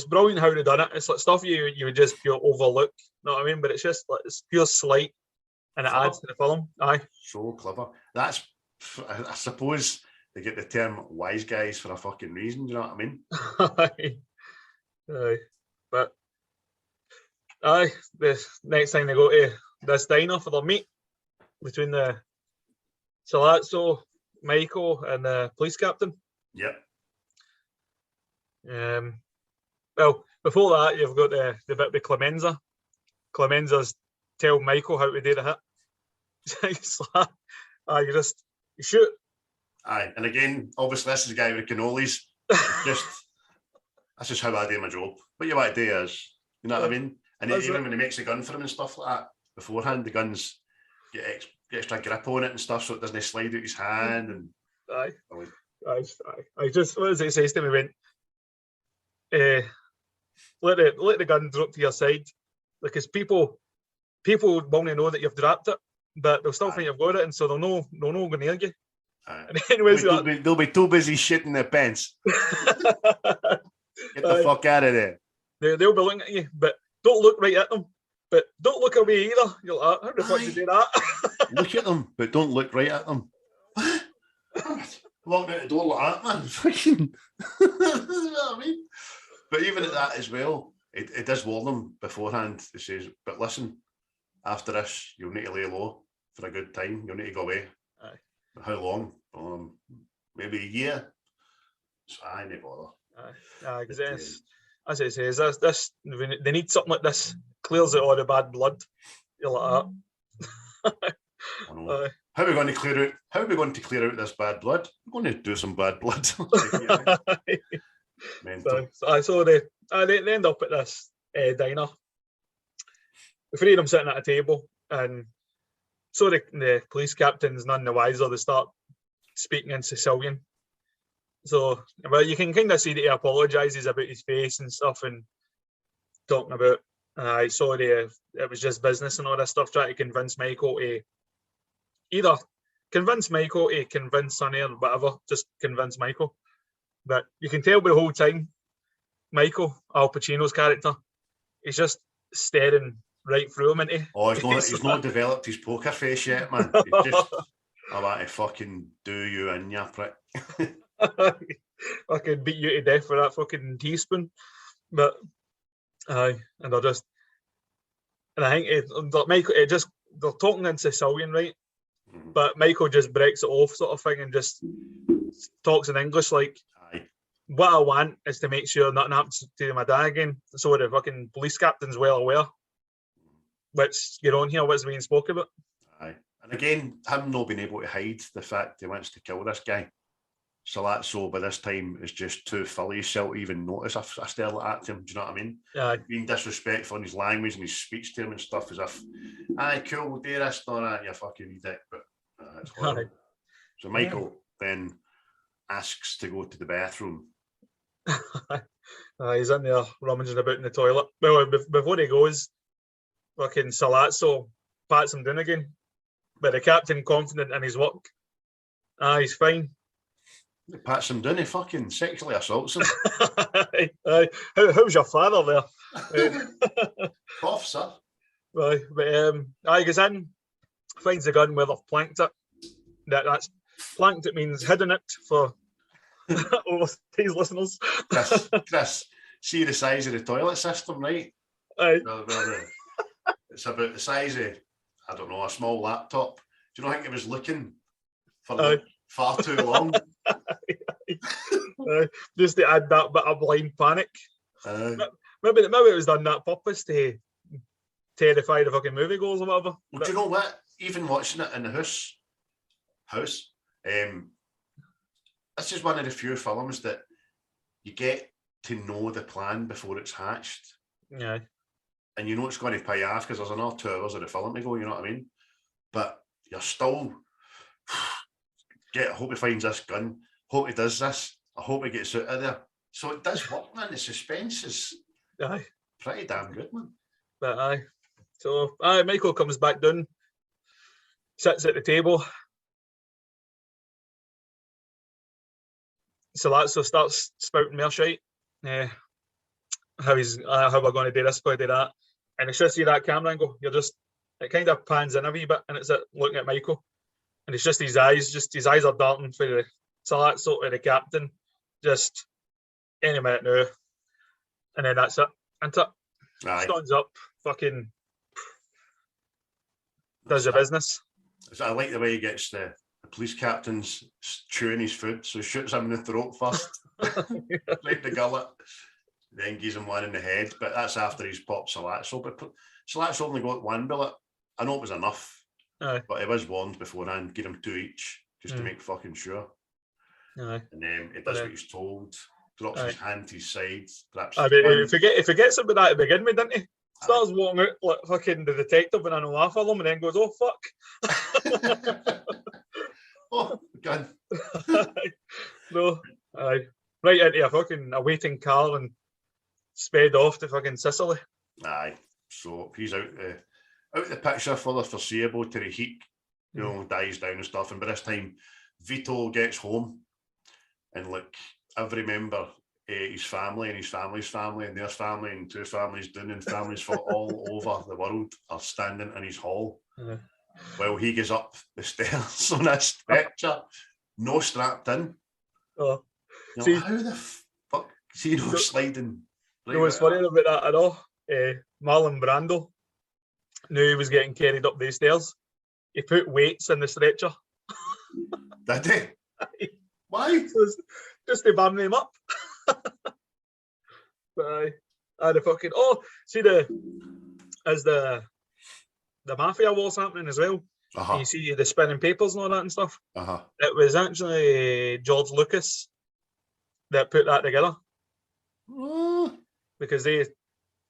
brilliant how they done it. It's like stuff you would just pure overlook. You know what I mean? But it's just like it's pure slight, and it adds to the film. Aye. So clever. That's, I suppose, they get the term "wise guys" for a fucking reason. Do you know what I mean? Aye. Aye. But aye, the next time they go to this diner for their meet between the Salazzo, Michael, and the police captain. Yep. Well, before that, you've got the bit with Clemenza. Clemenza's tell Michael how to do the hit. It's like, you shoot. Aye, and again, obviously, this is the guy with the cannolis. That's just how I do my job. What you want to do is, you know what I mean? And even when he makes a gun for him and stuff like that, beforehand, the guns get extra grip on it and stuff, so it doesn't slide out his hand. And I just, what does it say to me? Went, let the gun drop to your side, because people won't know that you've dropped it, but they'll still think you've got it, and so they'll know going near you. And anyways, they'll be too busy shitting their pants. Get the fuck out of there. They'll be looking at you, but don't look right at them. But don't look away either. You're like, how the fuck did you do that? Look at them, but don't look right at them. Walking out the door like that, man. Fucking. You know what I mean? But even at that as well, it does warn them beforehand. It says, but listen, after this, you'll need to lay low for a good time. You'll need to go away. Aye. How long? Maybe a year. So I ain't bother. Aye, because as it says, they need something like this. Clears out all the bad blood. You're like that. I know. How are we going to clear out this bad blood? We're going to do some bad blood. So they end up at this diner. The three of them sitting at a table, and so the police captain's none the wiser. They start speaking in Sicilian. So, well, you can kind of see that he apologises about his face and stuff, and talking about, it was just business and all this stuff, trying to convince Michael to either convince Michael to convince Sonny or whatever, just convince Michael. But you can tell by the whole time, Michael, Al Pacino's character, he's just staring right through him, isn't he? Oh, he's not developed his poker face yet, man. He's just, I want to fucking do you in, ya prick. I could beat you to death for that fucking teaspoon. But and they're just, and I think Michael, they're talking in Sicilian, right? Mm-hmm. But Michael just breaks it off, sort of thing, and just talks in English like, what I want is to make sure nothing happens to my dad again. So the fucking police captain's well aware what's going on here, what's being spoke about. Aye. And again, him not being able to hide the fact he wants to kill this guy. Salazzo by this time is just too full of himself to even notice I stare like that to him. Do you know what I mean? Yeah. Being disrespectful in his language and his speech to him and stuff, as if, aye, cool, we'll do this, not that, you fucking wee dick. But it's horrible. So Michael then asks to go to the bathroom He's in there rummaging about in the toilet. Well, before he goes, fucking Salazzo pats him down again. But the captain confident in his work. He's fine. He pats him down, he fucking sexually assaults him. How's your father there? Cough, sir. Right, but he goes in, finds the gun where they've planked it. That's planked, it means hidden it for overseas listeners. Chris, see the size of the toilet system, right? Aye. It's about the size of, I don't know, a small laptop. Do you not think it was looking for like far too long? Just to add that bit of blind panic. Maybe it was done that purpose to terrify the fucking moviegoers or whatever. Well, do you know what? Even watching it in the house, this is one of the few films that you get to know the plan before it's hatched. Yeah. And you know it's going to pay off because there's another 2 hours of the film to go, you know what I mean? But you're still, I hope he finds this gun, hope he does this, I hope he gets out of there. So it does work, man. The suspense is pretty damn good, man. But so Michael comes back down, sits at the table. Salazzo starts spouting more shite. How we're going to do this, going to do that. And it's just see that camera angle, it kind of pans in a wee bit and it's looking at Michael. And it's just his eyes are darting for the Salazzo to the captain, just any minute now. And then that's it. And stands up, fucking does the business. I like the way he gets the police captain's chewing his food, so he shoots him in the throat first, right the gullet, then gives him one in the head, but that's after he's popped Salazzo. But Salazzo only got 1 bullet. I know it was enough, but he was warned beforehand, give him 2 each, just to make fucking sure. And then he does what he's told, drops his hand to his side, perhaps. He forgets about that to begin with, didn't he? Starts walking out like fucking the detective in an Noir film and then goes, oh, fuck. Oh, gun. No, right into a fucking waiting car and sped off to fucking Sicily. So he's out the picture for the foreseeable till the heat, dies down and stuff. And by this time, Vito gets home and every member, his family and his family's family and their family and 2 families down and families for all over the world are standing in his hall. Well, he goes up the stairs on a stretcher, no strapped in. How the fuck? See, sliding. Right, what's funny about that at all? Marlon Brando knew he was getting carried up these stairs. He put weights in the stretcher. Did he? Why? Just to burn him up. But the fucking see as the Mafia wars happening as well. You see the spinning papers and all that and stuff. It was actually George Lucas that put that together. Because him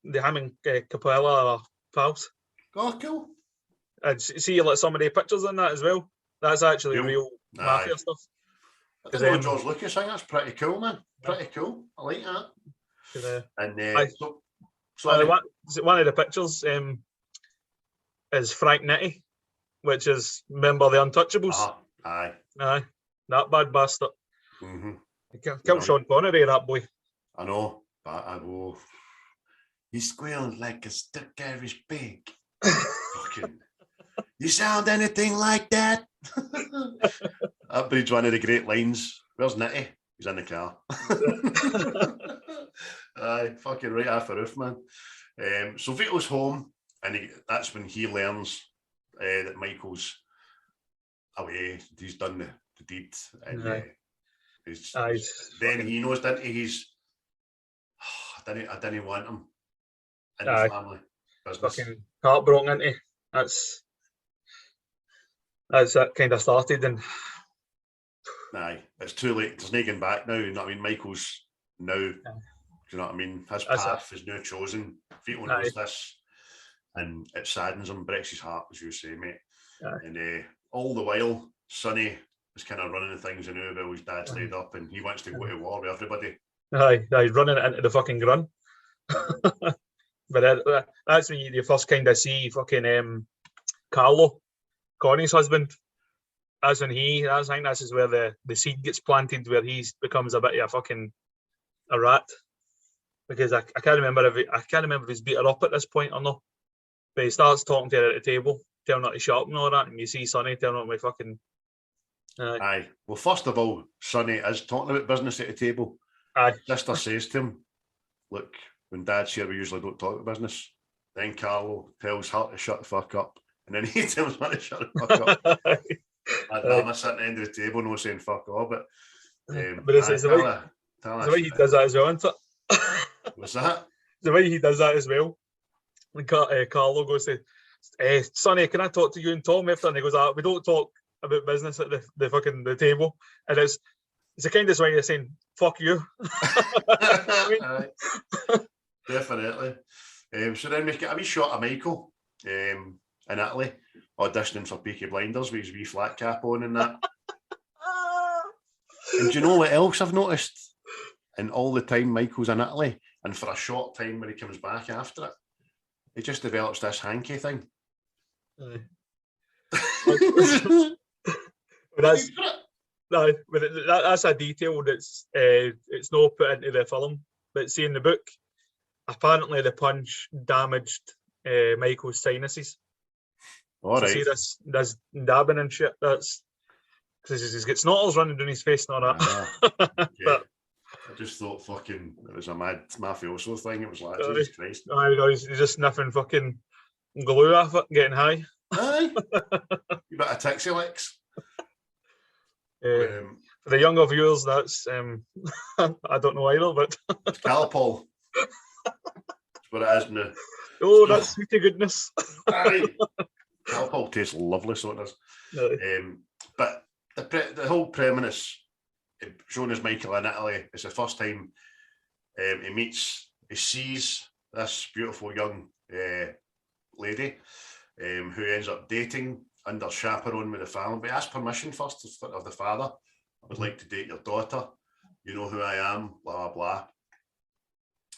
and Coppola are pals. Oh, cool. And see some of the pictures in that as well. That's actually real Mafia stuff. I don't know George Lucas, I think that's pretty cool, man. Pretty cool. I like that. One of the pictures is Frank Nitti, which is member of the Untouchables. Aye. That bad bastard. Killed Sean Connery, that boy. I know, but he squealed like a stuck Irish pig. Fucking, you sound anything like that? That breeds one of the great lines. Where's Nitti? He's in the car. Aye, fucking right off the roof, man. So Vito's home, and that's when he learns that Michael's away. He's done the deed, and then he knows that I didn't want him in the family business. Fucking heartbroken, isn't he? That's that kind of started, and it's too late. There's no getting back now. You know what I mean? Michael's now. Do you know what I mean? His path is now chosen. Vito knows this, and it saddens him, breaks his heart, as you say, mate. And all the while, Sonny is kind of running the things, while his dad's laid up, and he wants to go to war with everybody. Aye, running it into the fucking grun. But that's when you first kind of see fucking Carlo, Connie's husband. That's when I think this is where the seed gets planted, where he becomes a bit of a rat. Because I can't remember if he's beat her up at this point or not. But he starts talking to her at the table, telling her to shut up and all that, and you see Sonny telling her my fucking. Aye. Well, first of all, Sonny is talking about business at the table. Aye. Sister says to him, "Look, when Dad's here, we usually don't talk about business." Then Carlo tells her to shut the fuck up, and then he tells her to shut the fuck up. I'm sitting at the end of the table, no saying fuck all, but it's the way he does that as well, isn't it? What's that? The way he does that as well. Carlo goes to, Sonny, can I talk to you and Tom after? And he goes, we don't talk about business at the table. And it's the kind of way of saying, fuck you. Definitely. So then we get a wee shot of Michael in Italy auditioning for Peaky Blinders with his wee flat cap on and that. And do you know what else I've noticed? And all the time Michael's in Italy, and for a short time when he comes back after it, he just develops this hanky thing. That's a detail that's it's not put into the film, but see in the book, apparently the punch damaged Michael's sinuses. All right. See this dabbing and shit. That's because he's got snottles running down his face and all that. Yeah. But I just thought fucking it was a mad mafioso thing. It was like, Jesus Christ. He's just sniffing fucking glue off it, getting high. Aye. You bit of Tixie Licks. For the younger viewers, that's I don't know either, but Coppola. That's what it is now. Oh, that's sweetie goodness. Coppola tastes lovely, so it does. But the whole premise shown as Michael in Italy, it's the first time he sees this beautiful young lady who ends up dating under chaperone with the family. But he asks permission first of the father. I would like to date your daughter. You know who I am, blah, blah, blah.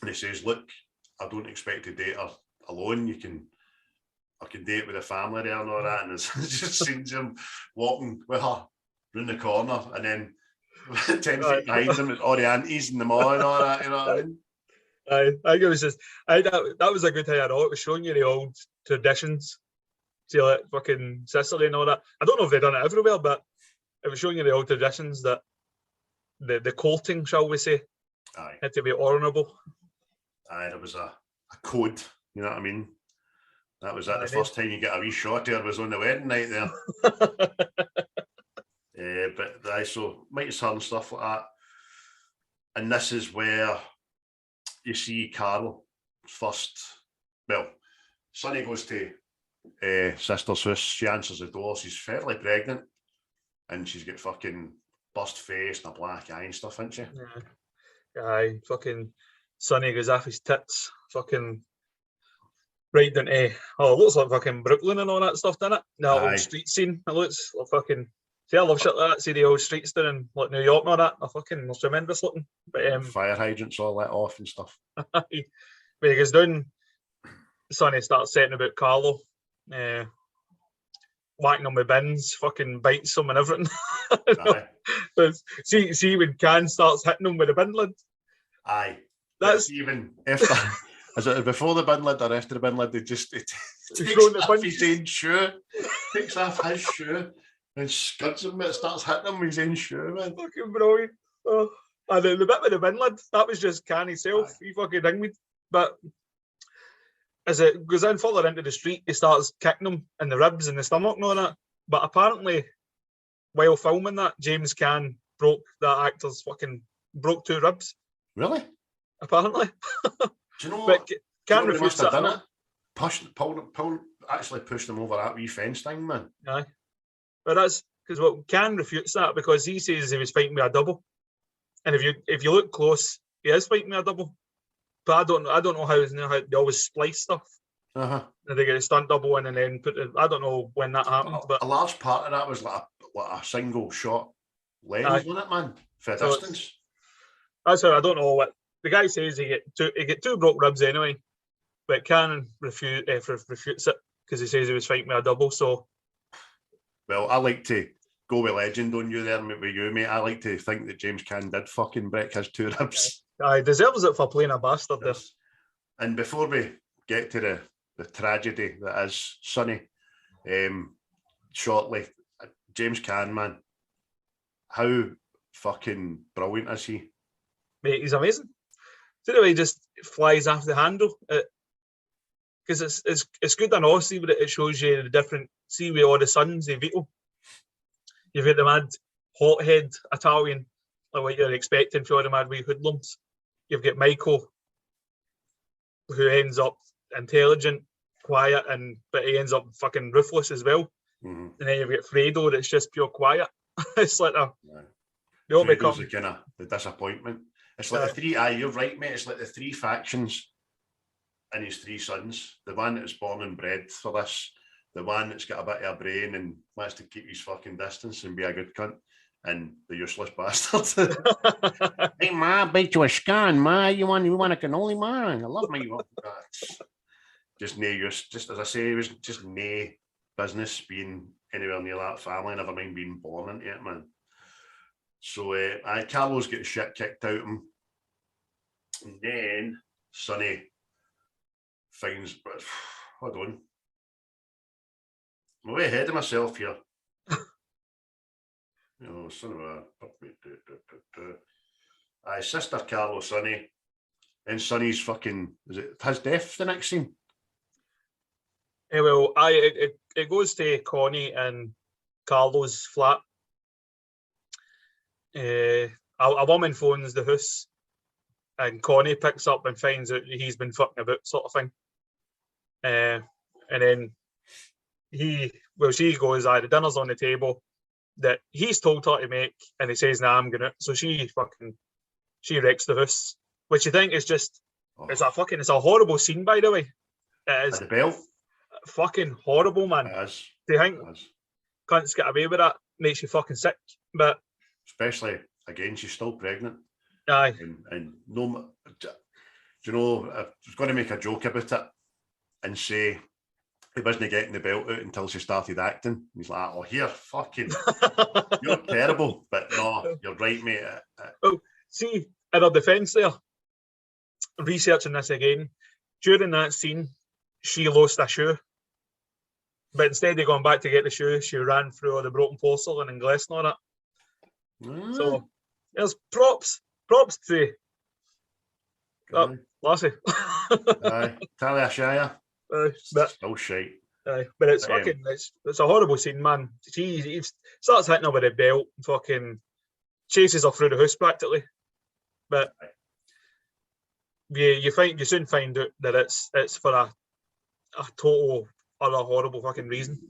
And he says, look, I don't expect to date her alone. I can date with the family there and all that. And it's just seems him walking with her round the corner, and then 10 feet behind him, all the aunties and the mall and all that, you know what I mean? I think it was just, that was a good thing I know. It was showing you the old traditions, see, like fucking Sicily and all that. I don't know if they've done it everywhere, but it was showing you the old traditions that the courting, shall we say, had to be honourable. Aye, there was a code, you know what I mean? That was it. The first time you get a wee shot there was on the wedding night there. But so Mike's her and stuff like that. And this is where you see Carol first. Well, Sonny goes to sister's house. She answers the door. She's fairly pregnant, and she's got fucking burst face and a black eye and stuff, isn't she? Yeah. Aye, fucking Sonny goes off his tits, fucking right down to, it looks like fucking Brooklyn and all that stuff, doesn't it? The old street scene. It looks like fucking, see, I love shit like that. See the old streets down in like New York and all that. They're fucking tremendous looking. But fire hydrants all let off and stuff. When he goes down, Sonny starts setting about Carlo, whacking him with bins, fucking bites him and everything. See when Can starts hitting him with a bin lid. Aye. That's even after. Is it before the bin lid or after the bin lid? He takes off his own shoe, takes off his shoe, and scuds him and starts hitting him with his own shoe, man. Fucking brilliant. Oh. And the bit with the bin lid, that was just Can himself. He fucking dinged me. But as it goes in further into the street, he starts kicking him in the ribs and the stomach and all that. But apparently, while filming that, James Caan broke 2 ribs. Really? Apparently. Do you know but Caan refused to done it? Actually pushed them over that wee fence thing, man. Aye. But that's because Caan refutes that because he says he was fighting with a double. And if you look close, he is fighting with a double. But I don't know how they always splice stuff. And they get a stunt double in and then I don't know when that happened. But a large part of that was like a single shot lens, wasn't it, man? For distance. That's how I don't know what the guy says. He get two broke ribs anyway, but Cannon refutes it because he says he was fighting with a double. So, well, I like to go with legend on you there, with you, mate. I like to think that James Caan did fucking break his two ribs. he deserves it for playing a bastard there. And before we get to the tragedy that is Sonny, shortly, James Caan, man, how fucking brilliant is he? Mate, he's amazing. See the way he just flies off the handle, because it's good and all. See, but it shows you the different. See, with all the sons, they Vito. You've got the mad hothead Italian, like what you're expecting for all the mad wee hoodlums. You've got Michael, who ends up intelligent, quiet, but he ends up fucking ruthless as well. Mm-hmm. And then you've got Fredo, that's just pure quiet. It's like they all become the kind of the disappointment. It's like the three. You're right, mate. It's like the three factions and his three sons. The one that's born and bred for this. The one that's got a bit of a brain and wants to keep his fucking distance and be a good cunt. And the useless bastard. Hey, ma, bait you a scan, ma. You want a cannoli, ma? I love my just no use. Just as I say, it was just no business being anywhere near that family, never mind being born into it, man. So, Carlos gets shit kicked out of him. And then Sonny finds, but hold on. I'm way ahead of myself here. Oh, son of a... Sister Carlos, Sonny. And Sonny's fucking... Is it his death, the next scene? Well, it goes to Connie and Carlo's flat. A woman phones the house, and Connie picks up and finds out he's been fucking about, sort of thing. And then she goes, the dinner's on the table that he's told her to make, and he says, nah, I'm gonna. So she wrecks the house, which you think is just, it's a horrible scene, by the way. It is. The belt. Fucking horrible, man. It is. Do you think cunts get away with that? Makes you fucking sick. But especially, again, she's still pregnant. Aye. And no, do you know, I was going to make a joke about it and say he wasn't getting the belt out until she started acting. He's like, oh, here, fucking, you're terrible. But no, you're right, mate. Well, see, in her defence there, researching this again, during that scene, she lost a shoe. But instead of going back to get the shoe, she ran through all the broken porcelain and glass and all that. So there's props to Lassie. Talia Shire. But still shite. But it's fucking it's a horrible scene, man. He starts hitting her with a belt and fucking chases her through the house practically. But you soon find out that it's for a total other horrible fucking reason.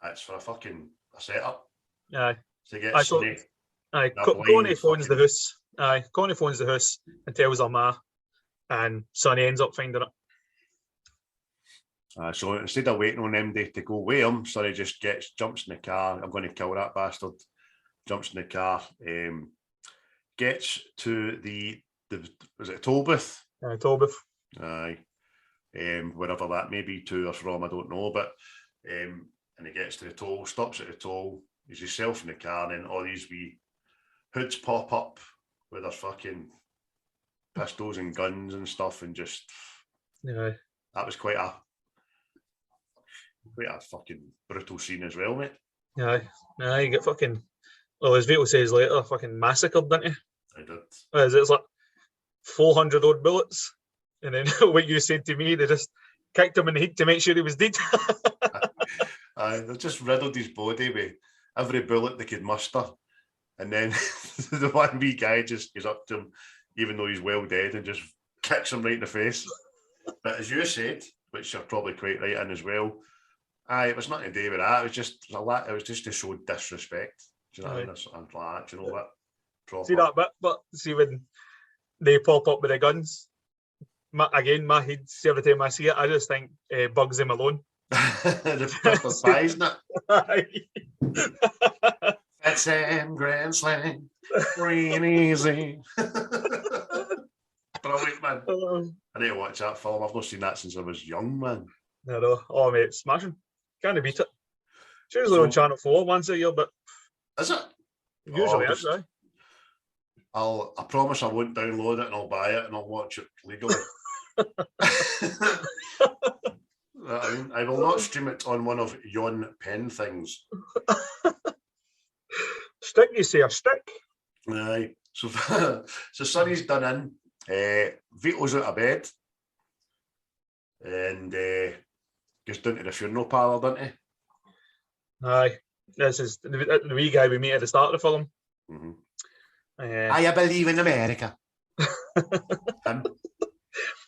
It's for a setup. Aye. To get Sonny. Aye. Connie phones the house. Aye. Connie phones the house and tells her ma, and Sonny ends up finding it. So instead of waiting on them to go with him, Sonny just jumps in the car. I'm going to kill that bastard. Jumps in the car. Gets to the was it a toll booth? Toll booth. Aye. Wherever that may be to or from, I don't know. But and he gets to the toll, stops at the toll. He's himself in the car, and then all these wee hoods pop up with their fucking pistols and guns and stuff, and just that was quite a fucking brutal scene as well, mate. Aye, you get fucking, well, as Vito says later, fucking massacred, didn't he? I did. It's like 400 odd bullets, and then what you said to me, they just kicked him in the head to make sure he was dead. They just riddled his body with every bullet they could muster, and then the one wee guy just goes up to him, even though he's well dead, and just kicks him right in the face. But as you said, which you're probably quite right in as well, it was nothing to do with that. It was just to show disrespect. Do you know what I mean? Do you know what? Proper. See that bit, but see when they pop up with the guns. My head, every time I see it, I just think Bugsy Malone. The pie, isn't it? It's in Grand Slam, free and easy. Brilliant, man. I need to watch that film. I've not seen that since I was young, man. No. Oh, mate, smashing. Can't beat it. It's usually on Channel 4 once a year, but... Is it? Usually is, aye. I promise I won't download it and I'll buy it and I'll watch it legally. I will not stream it on one of yon pen things. Stick, you say, a stick? Aye. So Sonny's done in. Vito's out of bed. And goes down to the funeral parlour, doesn't he? Aye. This is the wee guy we meet at the start of the film. Mm-hmm. I believe in America.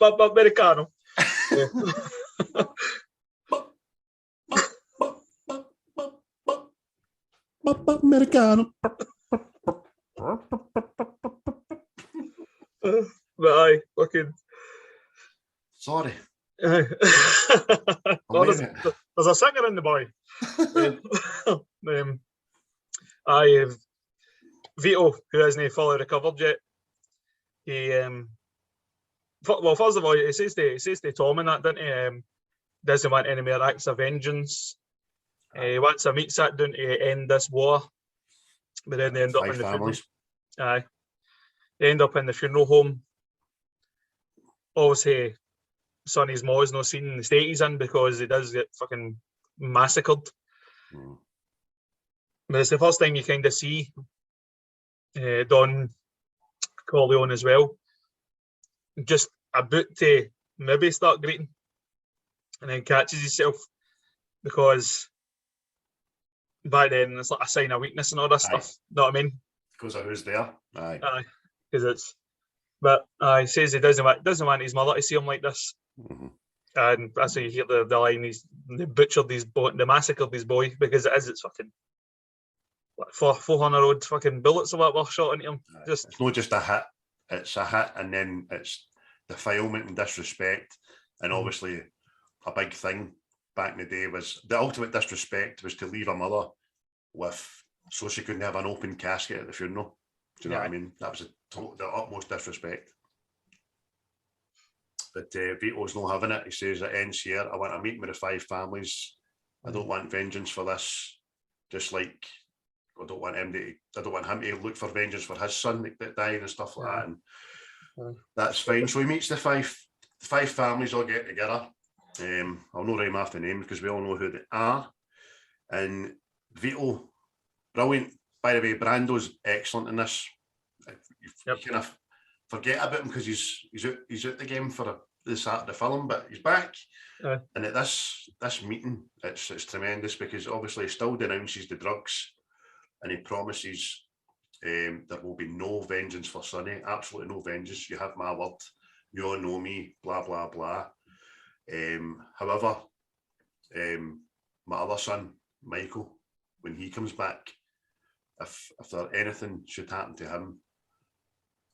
Americano. Americano. But aye, fucking. Sorry. There's a singer in the boy. Vito, who isn't fully recovered yet, he well, first of all, he says to Tom and that, doesn't he? Doesn't want any more acts of vengeance. He wants a meat sat down to end this war, but then they end up in the funeral. Aye, they end up in the funeral home. Obviously, Sonny's ma's not seen the state he's in because he does get fucking massacred. But it's the first time you kind of see Don Corleone as well, just about to maybe start greeting, and then catches himself because back then it's like a sign of weakness and all that stuff. Know what I mean? Because of who's there. Aye. Because it's. But he says he doesn't want his mother to see him like this. Mm-hmm. And that's how you hear the line, they butchered these boy, they massacred this boy, because it's fucking what, 400 odd fucking bullets or whatever shot into him. It's not just a hit, it's a hit and then it's defilement and disrespect. And obviously a big thing back in the day was the ultimate disrespect was to leave a mother with so she couldn't have an open casket at the funeral. Do you know what I mean? That was the utmost disrespect. But Vito's not having it. He says it ends here. I want a meeting with the 5 families. I don't want vengeance for this. Just like I don't want him to look for vengeance for his son that died and stuff like that. And that's fine. So he meets the five families all get together. I'll not name after name because we all know who they are. And Vito, brilliant. By the way, Brando's excellent in this. You kind of forget about him because he's out the game for the start of the film, but he's back. And at this meeting, it's tremendous because obviously he still denounces the drugs, and he promises there will be no vengeance for Sonny. Absolutely no vengeance. You have my word. You all know me. Blah blah blah. However, my other son, Michael, when he comes back, if there anything should happen to him,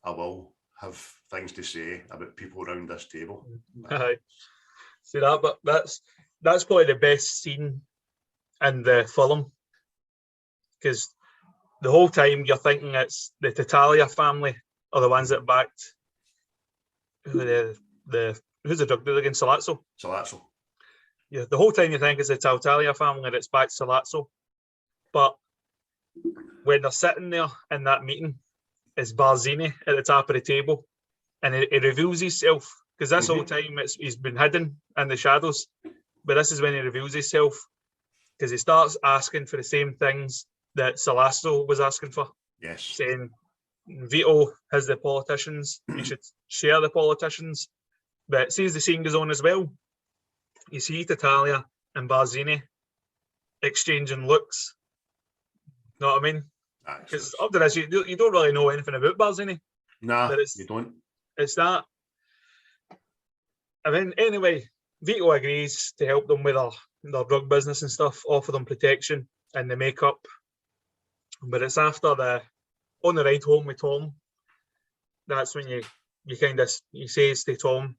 I will have things to say about people around this table. See that, but that's probably the best scene in the film, because the whole time you're thinking it's the Tatalia family are the ones that backed who's the drug dealer again, Salazzo. Yeah, the whole time you think it's the Tatalia family that's backed Salazzo, but when they're sitting there in that meeting, it's Barzini at the top of the table, and he reveals himself, because this whole time he's been hidden in the shadows, but this is when he reveals himself, because he starts asking for the same things that Salazzo was asking for. Yes. Saying Vito has the politicians, you should share the politicians. But see, as the scene goes on as well, you see Tatalia and Barzini exchanging looks. Know what I mean? Because up to this, you don't really know anything about Barzini. Nah, you don't. It's that. I mean, anyway, Vito agrees to help them with their drug business and stuff, offer them protection, and they make up. But it's after on the ride home with Tom, that's when you says to Tom,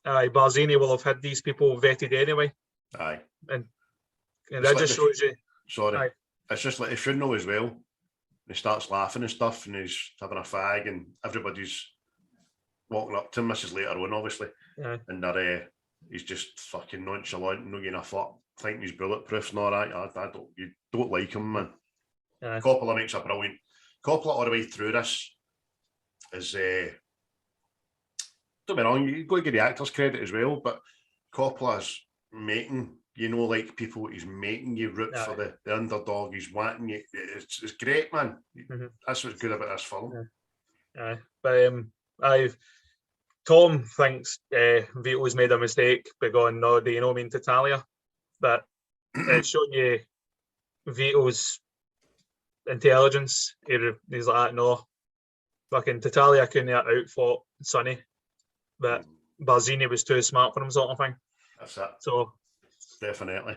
Barzini will have had these people vetted anyway. Aye. And that just shows you. Sorry. it's just like a funeral as well. He starts laughing and stuff, and he's having a fag, and everybody's walking up to him. This is later on, obviously, and he's just fucking nonchalant, not giving a fuck, thinking he's bulletproof and all that. You don't like him, man. Coppola makes a brilliant. Coppola all the way through this is. Don't be wrong, you've got to give the actors credit as well, but Coppola's making, like people, he's making you root for the underdog, he's wanting you. It's great, man. That's what's good about this film. But Tom thinks Vito's made a mistake by going, no, do you know me in Tattaglia? But it's showing you Vito's intelligence. He's like, no, fucking Tattaglia couldn't have outfought Sonny. But Barzini was too smart for him, sort of thing. That's it. So definitely.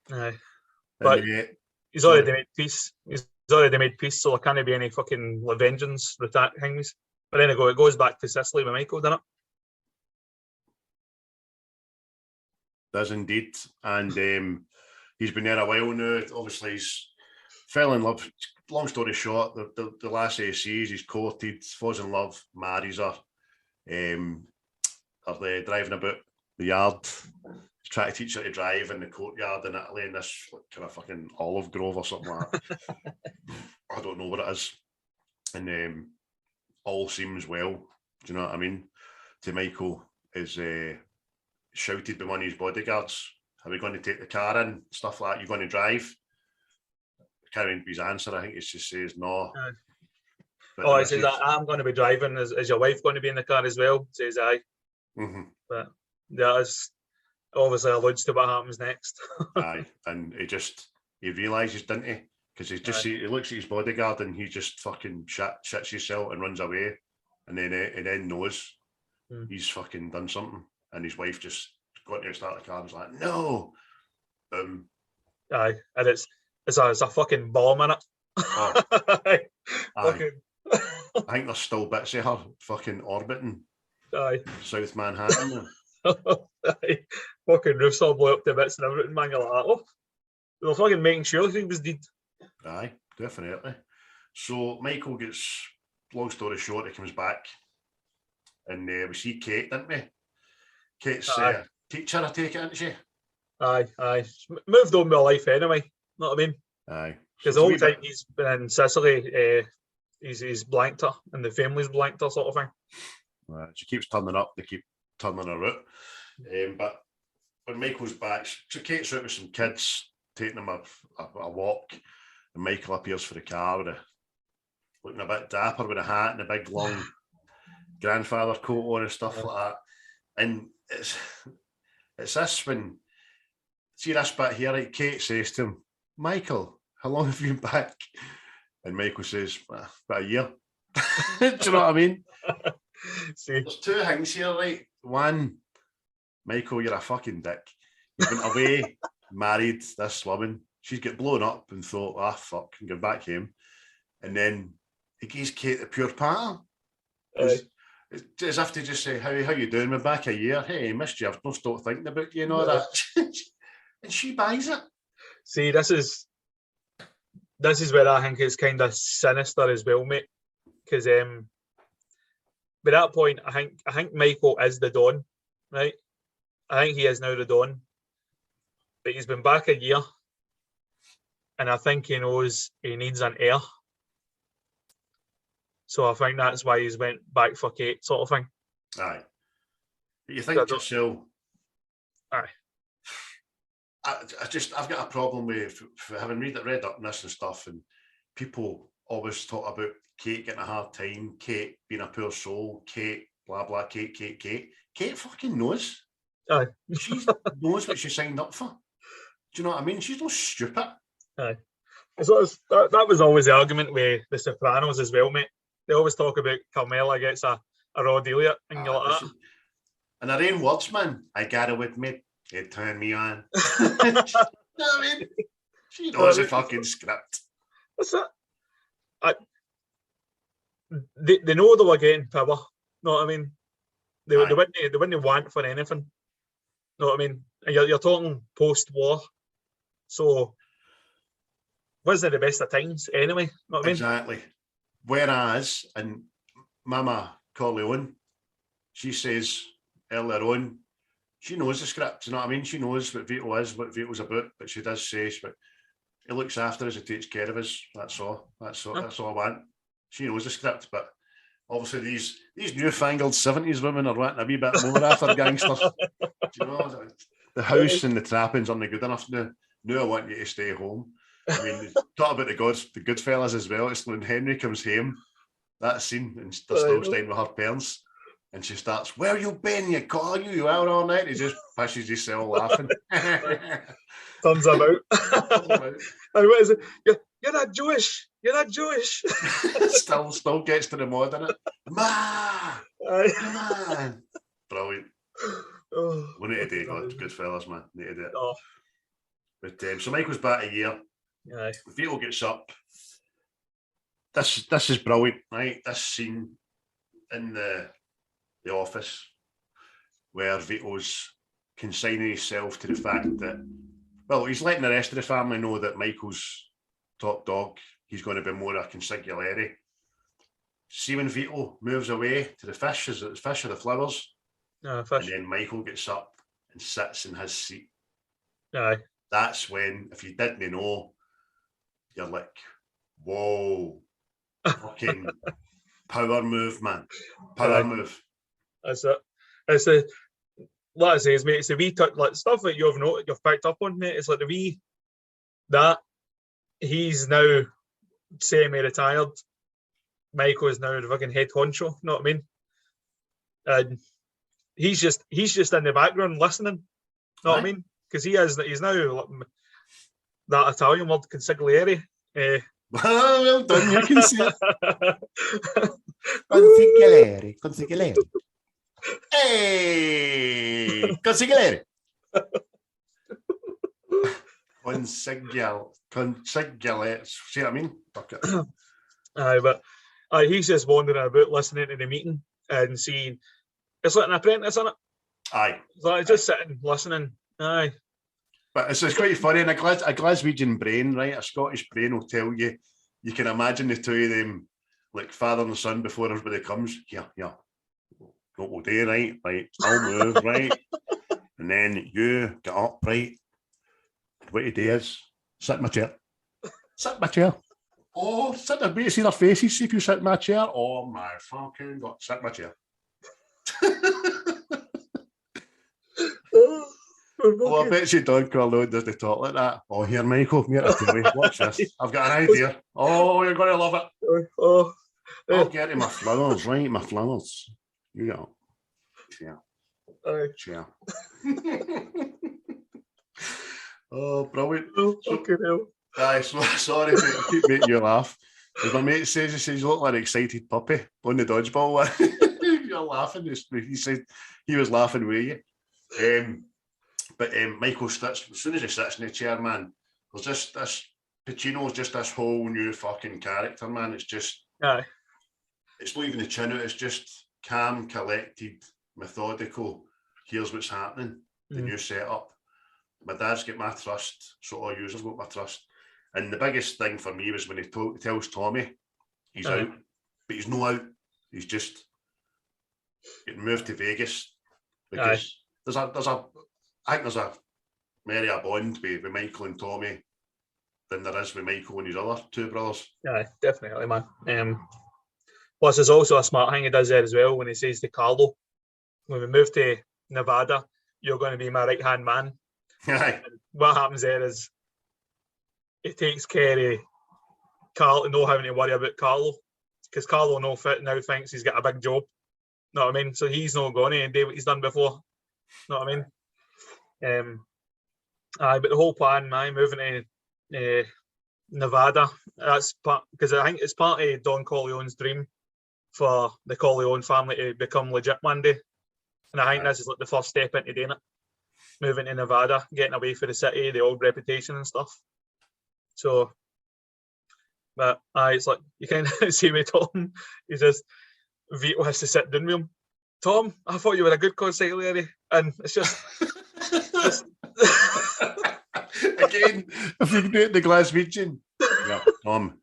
But he's already made peace. He's already made peace, so there can't be any fucking vengeance with that things. But then it goes back to Sicily with Michael, doesn't it? Does indeed. And he's been there a while now. Obviously, he's fell in love. Long story short, the last he sees, he's courted, falls in love, marries her. Are they driving about the yard? He's trying to teach her to drive in the courtyard in Italy, in this kind of fucking olive grove or something like that. I don't know what it is. And all seems well. Do you know what I mean? To Michael is shouted by one of his bodyguards, "Are we going to take the car in?" Stuff like that. "You're going to drive?" I can't remember his answer. I think he just says no. He says, "I'm going to be driving. Is your wife going to be in the car as well?" Says aye. But that is obviously alludes to what happens next. Aye, and he realises, didn't he? Because he looks at his bodyguard and he just fucking shits himself and runs away, and then knows he's fucking done something, and his wife just got to start the car and was like, "No." Aye, and it's a fucking bomb in it. Oh. Aye. I think there's still bits of her fucking orbiting South Manhattan. Aye. Fucking roofs all blow up to bits and everything, man. You're like, oh, they were fucking making sure he was dead. Aye, definitely. So Michael gets, long story short, he comes back, and we see Kate, didn't we? Kate's teacher, I take it, isn't she? Aye. Moved on with her life anyway. Know what I mean? Aye. Because the whole time he's been in Sicily, he's blanked her, and the family's blanked her, sort of thing. She keeps turning up, they keep turning her out. But when Michael's back, so Kate's out with some kids, taking them a walk, and Michael appears for the car looking a bit dapper with a hat and a big long grandfather coat on and stuff like that. And it's this when, see this bit here, right? Kate says to him, "Michael, how long have you been back?" And Michael says, "About a year." Do you know what I mean? See, there's two things here, right? One, Michael, you're a fucking dick. You've been away, married this woman. She's get blown up and thought, fuck, and go back home. And then he gives Kate the pure patter. It's as if to just say, how you doing? We're back a year. Hey, missed you. I've not stopped thinking about you and all that. And she buys it. See, this is where I think it's kind of sinister as well, mate. Because by that point, I think Michael is the Don, right? I think he is now the Don. But he's been back a year, and I think he knows he needs an heir. So I think that's why he's went back for Kate, sort of thing. Aye. But you think to yourself, aye. I've got a problem with having read up on this and stuff, and people always talk about Kate getting a hard time, Kate being a poor soul, Kate, blah, blah, Kate. Kate fucking knows. Aye. She knows what she signed up for. Do you know what I mean? She's not stupid. Aye. So that was always the argument with The Sopranos as well, mate. They always talk about Carmela gets a raw deal yet, and you're like that. And her own words, man, I got it with me. It turned me on. You know what I mean? She knows the fucking script. What's that? They know they were getting power. Know what I mean? They wouldn't want for anything. Know what I mean? And you're talking post-war, so wasn't the best of times anyway. You know what I mean? Exactly. Whereas, and Mama Corleone, she says earlier on, she knows the script, you know what I mean? She knows what Vito is, what Vito's about, but she does say, but he looks after us, he takes care of us, that's all. That's all I want. She knows the script, but obviously these newfangled 70s women are wanting a wee bit more after gangsters. You know, the house and the trappings aren't good enough now. Now I want you to stay home. I mean, talk about the Goodfellas as well. It's when Henry comes home, that scene, and they're still staying with her parents, and she starts, "Where you been? You call you out all night." He just pushes his cell laughing. Thumbs up out. And what is it? You're not Jewish. You're not Jewish. still gets to the mod in it. Man. Brilliant. Oh, We need to do Goodfellas, man. Need to do it. Oh. But so Michael's back a year. Aye. Vito gets up. This is brilliant, right? This scene in the office where Vito's consigning himself to the fact that, well, he's letting the rest of the family know that Michael's top dog. He's going to be more a consigliere. See when Vito moves away to the fish, is it the fish or the flowers? No, fish. And then Michael gets up and sits in his seat. Aye. That's when, if you didn't know, you're like, whoa, fucking power move, man. Power move. That's it. It's the, like I say, mate, it's the wee like stuff that you've picked up on, mate. It's like the wee that he's now semi-retired. Michael is now the fucking head honcho, you know what I mean? And he's just in the background listening, you know what I mean? Because he's now that Italian word consigliere. Well done, you can see it. Consigliere. Hey, consigliere. Consigliere. See what I mean? Aye, but he's just wandering about listening to the meeting and seeing. It's like an apprentice, isn't it? Aye. It's like just sitting, listening. Aye. But it's quite funny. And a Glaswegian brain, right? A Scottish brain will tell you, you can imagine the two of them, like father and son, before everybody comes. Yeah. What we'll do, right? Right. I'll move, right? And then you get up, right? What you do is sit in my chair. Sit in my chair. Oh, sit there, wait to see their faces. See if you sit in my chair. Oh my fucking God, sit in my chair. Oh, I bet you Don Corleone does the talk like that. Oh, here, Michael, come here to tell me. Watch this. I've got an idea. Oh, you're going to love it. I'll get to my flowers, right? My flowers. You go. Chair. Oh, brilliant. Fucking hell. Aye, so sorry, mate, I keep making you laugh. As my mate says, he says, you look like an excited puppy on the dodgeball one. You're laughing. He said he was laughing with you. But Michael sits, as soon as he sits in the chair, man, there's just this, Pacino's just this whole new fucking character, man. It's just, it's not even the chin out, it's just calm, collected, methodical. Here's what's happening, the new setup. My dad's got my trust, so all users got my trust. And the biggest thing for me was when he tells Tommy he's out, but he's not out. He's just getting moved to Vegas because I think there's a merrier bond with Michael and Tommy than there is with Michael and his other two brothers. Yeah, definitely, man. Plus, there's also a smart thing he does there as well when he says to Carlo, when we move to Nevada, you're going to be my right-hand man. What happens there is he takes care of Carlo, not having to worry about Carlo, because Carlo now thinks he's got a big job. You know what I mean? So he's not going to do what he's done before. You know what I mean? But the whole plan, man, moving to Nevada, that's part, because I think it's part of Don Corleone's dream for the Corleone family to become legit one day. And I think this is like the first step into doing it. Moving to Nevada, getting away from the city, the old reputation and stuff. So, but it's like, you can see with Tom, he's just, Vito has to sit down with him. Tom, I thought you were a good consigliere. And it's just... Again, if you can do it in the Glaswegian, Yeah, Tom.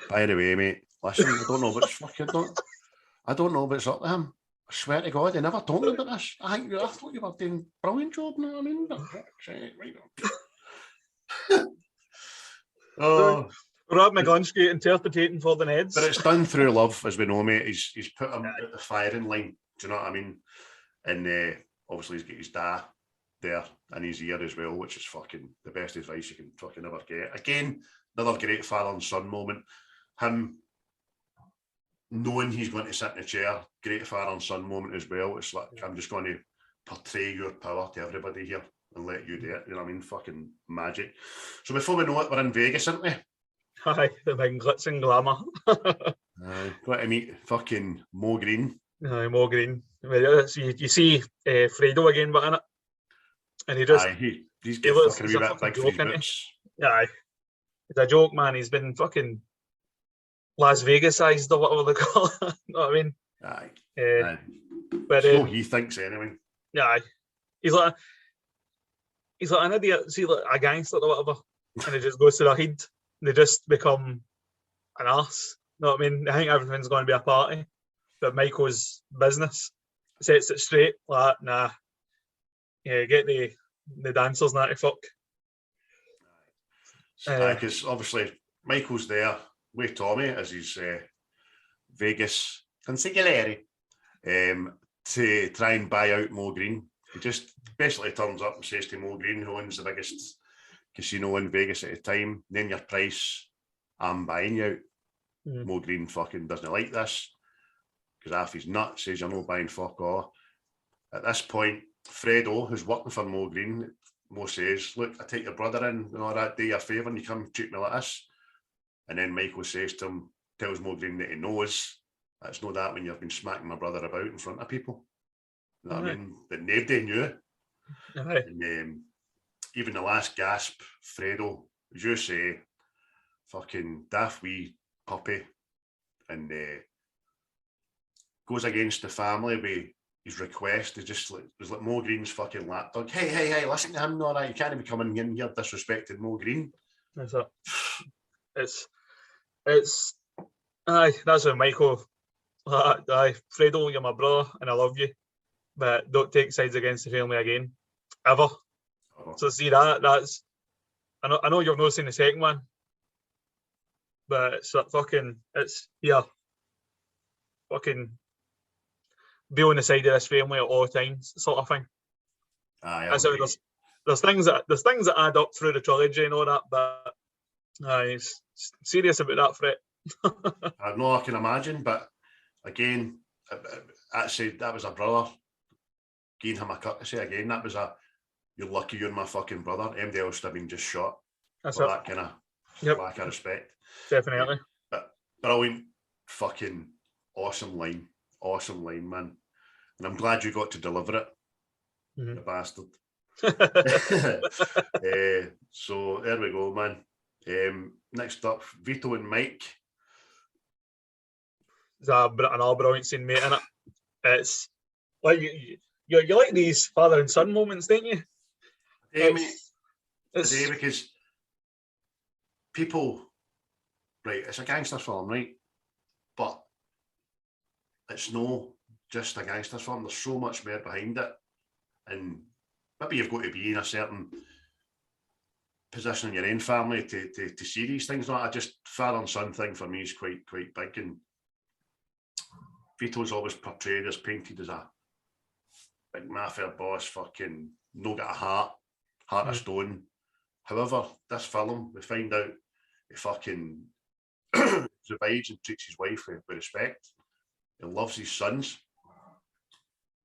By the way, mate, listen, I don't know what's up with him. I swear to God, he never told me about this. I thought you were doing a brilliant job, you know what I mean? Oh, Rob McGlinskey interpreting for the Neds. but it's done through love, as we know, mate. He's put him at the firing line. Do you know what I mean? And obviously he's got his dad there in his ear as well, which is fucking the best advice you can fucking ever get. Again, another great father and son moment. Him knowing he's going to sit in a chair, great father and son moment as well. It's like, I'm just going to portray your power to everybody here and let you do it. You know what I mean? Fucking magic. So before we know it, we're in Vegas, aren't we? Aye, the big glitz and glamour. Got to meet fucking Mo Green. Aye, Mo Green. So you see Fredo again, but in it. And he just... Aye, he's getting fucking a wee bit big for his boots. Aye. It's a joke, man. He's been fucking Las Vegas-ized or whatever they call it. You know what I mean? Aye. But so he thinks anyway. Yeah, aye. He's like an idiot, see, like a gangster or whatever, and it just goes to their head. They just become an arse. You know what I mean? I think everything's going to be a party, but Michael's business sets it straight. Like, nah, yeah, get the dancers not to fuck. Because obviously Michael's there with Tommy as his Vegas consigliere to try and buy out Mo Green. He just basically turns up and says to Mo Green, who owns the biggest casino in Vegas at the time, name your price, I'm buying you out. Mo Green fucking doesn't like this because half his nut says you're not buying fuck all. At this point, Fredo, who's working for Mo Green, Mo says, look, I take your brother in and all that, do you a favour and you come treat me like this. And then Michael says to him, tells Mo Green that he knows that's not that when you've been smacking my brother about in front of people. You know what I mean? That nobody knew. And even the last gasp, Fredo, as you say, fucking daft wee puppy, and goes against the family with his request. It's just like, it was like Mo Green's fucking lapdog. Hey, listen to him, all right, you can't be coming in here disrespecting Mo Green. That's it. It's aye, that's what Michael, aye, Fredo, you're my brother and I love you, but don't take sides against the family again, ever. So see that's, I know you've not seen the second one, but it's fucking, it's here, fucking be on the side of this family at all times, sort of thing. That's how there's things that add up through the trilogy and all that, but he's serious about that threat. I know, I can imagine, but again, actually, that was a brother. Giving him a courtesy again. That was you're lucky you're my fucking brother. Anybody else would have been just shot. That's for it. that kind of lack of respect. Definitely. But brilliant, fucking awesome line, man. And I'm glad you got to deliver it, the bastard. So there we go, man. Next up, Vito and Mike. It's another brilliant scene, mate, innit? It's like you like these father and son moments, don't you? Yeah, mate. Today, because people, right, it's a gangster film, right? But it's no just a gangster film. There's so much more behind it. And maybe you've got to be in a certain position in your own family to see these things. Not just father and son thing for me is quite big. And Vito's always portrayed as painted as a big mafia boss, fucking no got a heart of stone. However, this film, we find out he fucking survives and treats his wife with respect. He loves his sons.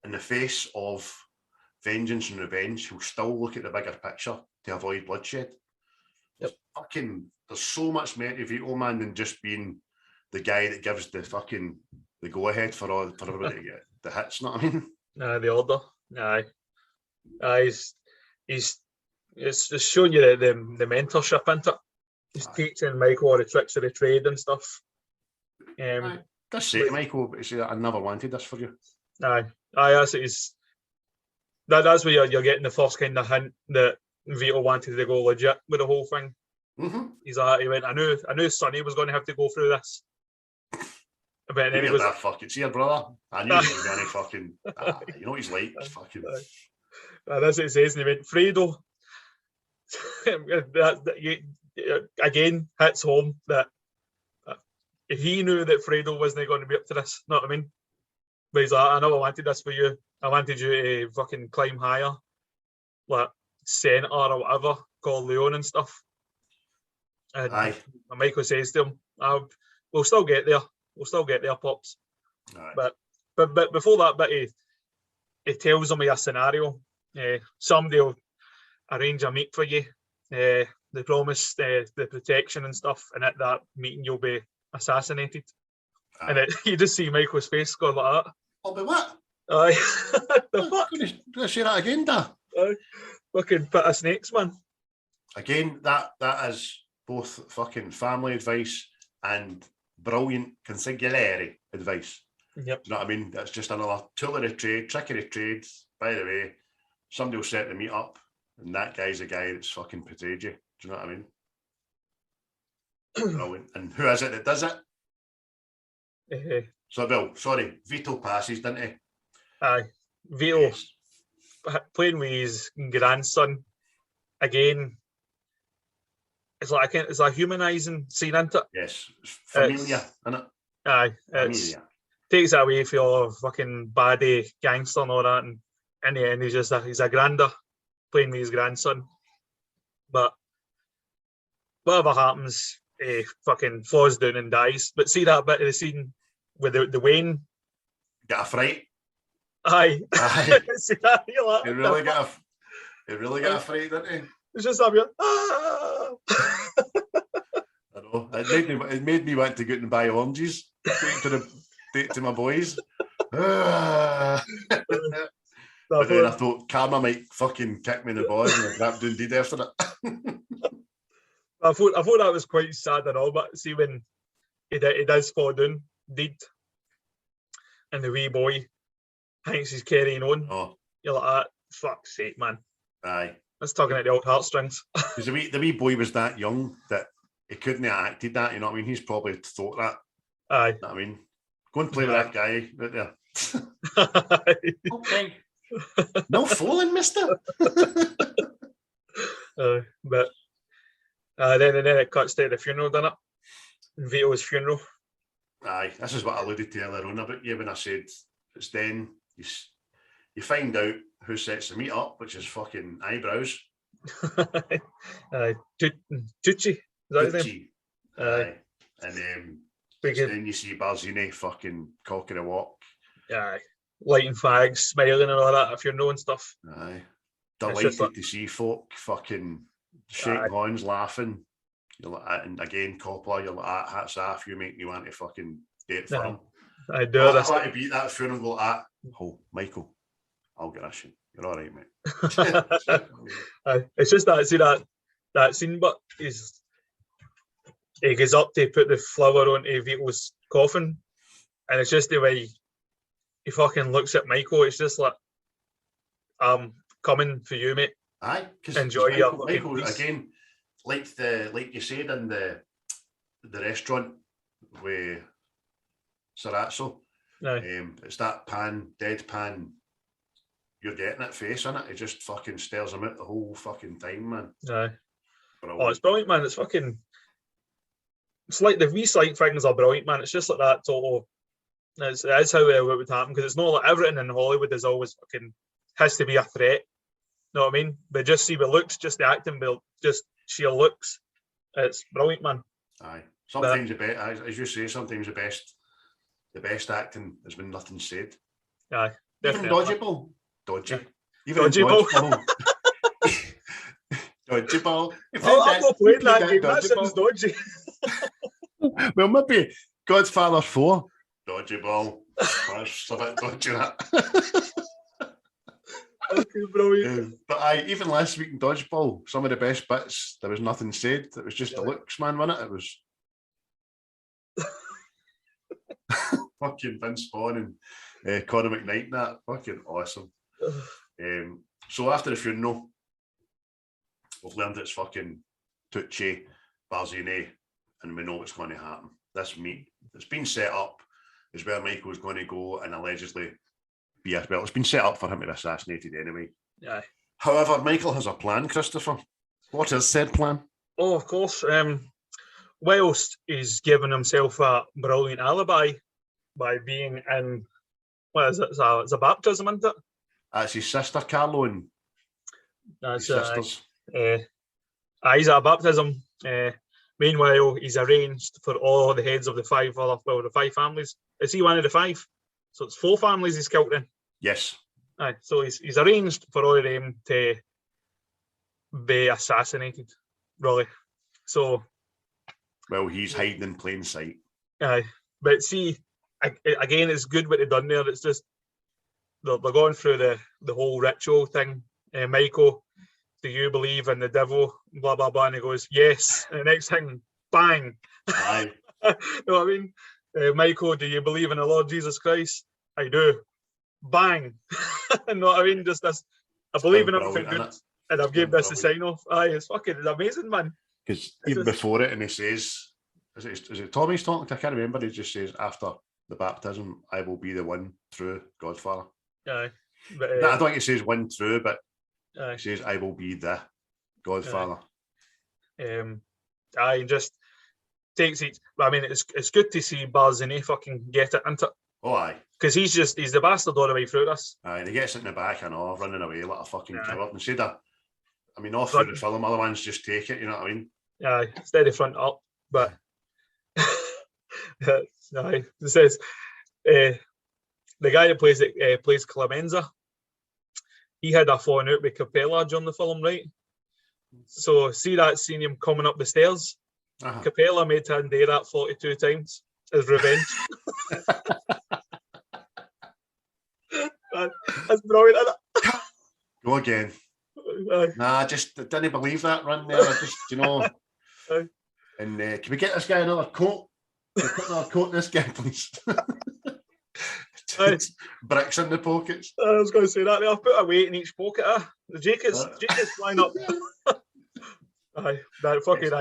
In the face of vengeance and revenge, he'll still look at the bigger picture to avoid bloodshed. There's so much more to Vito, man, than just being the guy that gives the go ahead for everybody to get the hits. Know what I mean? The order. He's just showing you the mentorship into it. He's teaching Michael all the tricks of the trade and stuff. Just say to Michael, but say I never wanted this for you. That's where you're getting the first kind of hint that Vito wanted to go legit with the whole thing. He's like, he went, I knew Sonny was going to have to go through this. But then he goes, that fucking, see your brother? I knew he was going to fucking, you know what he's like, he's fucking. That's what it says, and he went, Fredo. Again, hits home that he knew that Fredo wasn't going to be up to this, know what I mean? But he's like, I know I wanted this for you. I wanted you to fucking climb higher, like senator or whatever, called Leon and stuff. And Michael says to him, we'll still get there. We'll still get there, Pops. Aye. But before that bit, he tells him a scenario. Somebody will arrange a meet for you. They promise the protection and stuff, and at that meeting you'll be assassinated. Aye. And you just see Michael's face going like that. Oh, but what? Aye. The fuck? Gonna say that again, da? Aye. Fucking pit of snakes, man. Again, that is both fucking family advice and brilliant consigliere advice. Yep. You know what I mean? That's just another tool of the trade, trick of the trade. By the way, somebody will set the meet up, and that guy's the guy that's fucking betrayed you. Do you know what I mean? Brilliant. And who is it that does it? So, Bill, sorry, Vito passes, didn't he? Aye. Vito, playing with his grandson, again, it's a humanising scene, isn't it? Yes. It's familiar, isn't it? Aye. Takes it away from your fucking baddie gangster and all that, and in the end, he's a grander playing with his grandson. But whatever happens, he fucking falls down and dies. But see that bit of the scene with the Wayne? Get a fright. Aye. See that? He really got a fright, didn't he? It's just up here. Ah! I know. It made me want to go out and buy oranges to my boys. But then I thought karma might fucking kick me in the balls and I grabbed doing deed after it. I thought that was quite sad and all, but see when he does fall down, deed, and the wee boy thinks he's carrying on. You're like, fuck's sake, man. Aye. That's tugging at the old heartstrings. Because the wee boy was that young that he couldn't have acted that, you know what I mean? He's probably thought that. Aye. You know what I mean? Go and play with that guy right there. Okay. No falling, mister. But then it cuts to the funeral, doesn't it? Vito's funeral. Aye, this is what I alluded to earlier on about you when I said it's then you find out who sets the meet up, which is fucking eyebrows. Tucci, is that his name? Aye. And then you see Barzini fucking cocking a walk. Aye. Lighting fags, smiling and all that at a funeral and stuff. Aye. Delighted to see folk fucking shaking hands, laughing. You're like, and again, Coppola, you're like, hats off, you make me want to fucking date for him. I do. I want to be at that funeral and go like, oh, Michael, I'll get that shit. You're all right, mate. It's just that, see that scene, but he goes up to put the flower onto Vito's coffin, and it's just the way he fucking looks at Michael. It's just like, I'm coming for you, mate. Aye, because enjoy Michael again, like you said in the restaurant with Sarazzo. It's that deadpan, you're getting it face, isn't it? It just fucking stares him out the whole fucking time, man. Aye. Oh, it's brilliant, man. It's fucking. It's like the wee slight things are brilliant, man. It's just like that total. It is how it would happen, because it's not like everything in Hollywood is always fucking has to be a threat. You know what I mean? But just see the looks, just the acting, but just sheer looks. It's brilliant, man. Aye. Sometimes as you say, sometimes the best acting has been nothing said. Aye. Even Dodgeball. Dodgy. Even Dodgeball. Dodgeball. I'm not playing that game. That sounds dodgy. Well, maybe Godfather 4. Dodgeball. That's a bit dodgy, that. Okay, brilliant. But even last week in Dodgeball, some of the best bits, there was nothing said. It was just the looks, man, wasn't it? It was fucking Vince Vaughn and Conor McKnight and that. Fucking awesome. So after the funeral, we've learned it's fucking Tucci Barzini, and we know what's going to happen. This meet, it's been set up, is where Michael's going to go and allegedly be, well, it's been set up for him to be assassinated anyway. Yeah. However, Michael has a plan, Christopher. What is said plan? Oh, of course. Whilst he's given himself a brilliant alibi by being in, what is it? It's a baptism, isn't it? That's his sister, Carlo, and That's his sisters. He's at a baptism. Meanwhile, he's arranged for all the heads of the five families. Is he one of the five? So it's 4 families he's killed in. Yes. Aye, so he's arranged for all of them to be assassinated, really. So, Well, he's hiding in plain sight. aye, but see, again, it's good what they've done there. It's just they're going through the whole ritual thing. Michael, do you believe in the devil? Blah blah blah, and he goes, yes. And the next thing, bang. Aye. You know what I mean? Michael, do you believe in the Lord Jesus Christ? I do. Bang. You know what I mean? Just this. I believe in everything good, and I've given this a sign off. Aye, it's amazing, man. Because even before it, and he says, is it Tommy's talking? I can't remember. He just says, after the baptism, I will be the one true Godfather. Aye. But, I don't think it says one true, but aye. it says, I will be the Godfather. Aye, just takes it. I mean, it's good to see Barzini fucking get it, isn't it? Oh, aye. Because he's the bastard all the way through this. Aye, and he gets it in the back and all, running away like a fucking Aye. coward. Instead of, I mean, all through the film, other ones just take it, you know what I mean? Aye, steady front up. But, aye, it says, the guy that plays Clemenza, he had a falling out with Coppola during the film, right? So, see that scene him coming up the stairs? Uh-huh. Coppola made him do that 42 times as revenge. That's brilliant, isn't it? Go again. Aye. Nah, I just didn't believe that run there. I just, you know. Aye. And can we get this guy another coat? Can we put another coat in this guy, please? Aye. Bricks in the pockets. I was going to say that. I've put a weight in each pocket. The Jake is flying up. Aye,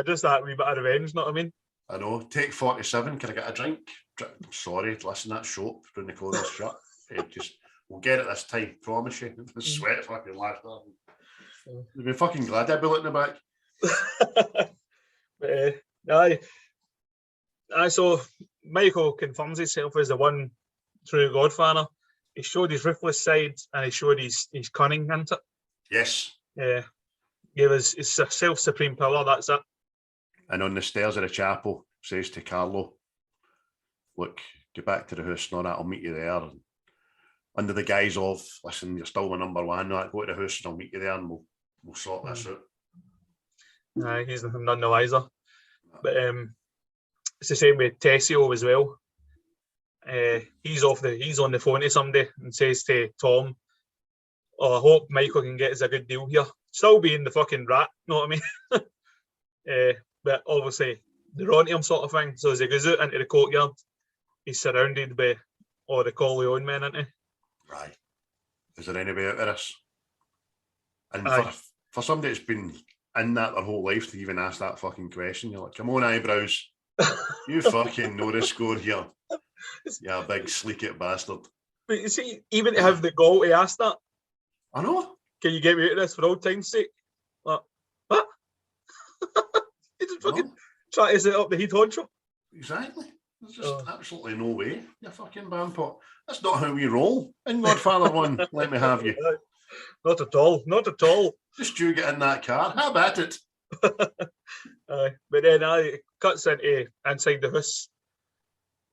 just that wee bit of revenge, know what I mean? I know. Take 47. Can I get a drink? Sorry, listen, that soap when the corner's shut. We'll get it this time, promise you. The sweat fucking laughed off. They'd be fucking glad I'd be looking in the back. But, aye, so Michael confirms himself as the one true Godfather. He showed his ruthless side and he showed his cunning, isn't it? Yes. Yeah. Gave his self-supreme power, that's it. And on the stairs of the chapel, says to Carlo, look, get back to the house and all that, I'll meet you there. And under the guise of, listen, you're still my number one, no, go to the house and I'll meet you there and we'll sort this out. Aye, he's none the wiser. But it's the same with Tessio as well. He's on the phone to somebody and says to Tom, oh, I hope Michael can get us a good deal here. Still being the fucking rat, know what I mean? But obviously, they're on to him sort of thing. So as he goes out into the courtyard, he's surrounded by all the Corleone men, isn't he? Right. Is there anybody out of this? And Aye. for somebody that's been in that their whole life to even ask that fucking question, you're like, come on, eyebrows. You fucking know the score here. Yeah, big sleek-it bastard. But you see, even to have the gall to ask that, I know. can you get me out of this for old time's sake? Like, what? You just fucking try to set up the heat honcho. Exactly. There's just absolutely no way. You fucking bampot. That's not how we roll. In Godfather 1, let me have you. Not at all. Not at all. Just you get in that car. Have at it. But then it cuts into inside the house,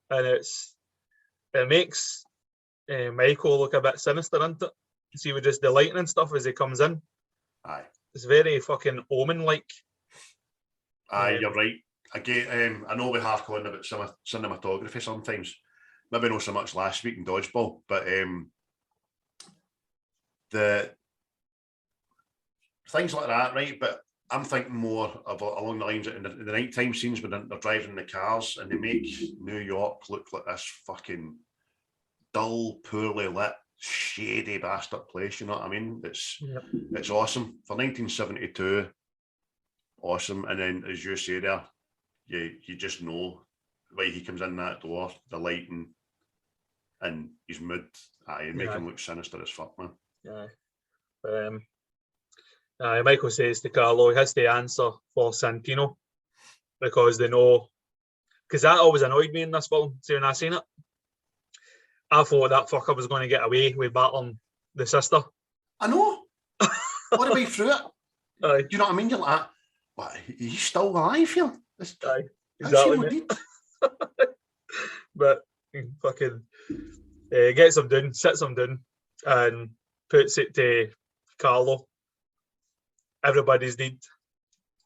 and it makes Michael look a bit sinister, doesn't it? You see with just the lighting and stuff as he comes in. Aye. It's very fucking Omen-like. Aye, you're right. Again, I know we hark on about cinematography sometimes. Maybe not so much last week in Dodgeball, but the things like that, right? But I'm thinking more of along the lines of in the nighttime scenes when they're driving the cars and they make New York look like this fucking dull, poorly lit, shady bastard place. You know what I mean? It's awesome for 1972. awesome. And then, as you say there, you just know why he comes in that door, the lighting, and his mood. Aye, make him look sinister as fuck, man. Michael says to Carlo he has to answer for Santino because they know. Because that always annoyed me in this film. See, when I seen it, I thought that fucker was going to get away with battling the sister. I know. What about through it? Aye. Do you know what I mean? You're like, what? He's still alive here. Aye, exactly. But fucking gets him down, sits him down, and puts it to Carlo. Everybody's dead.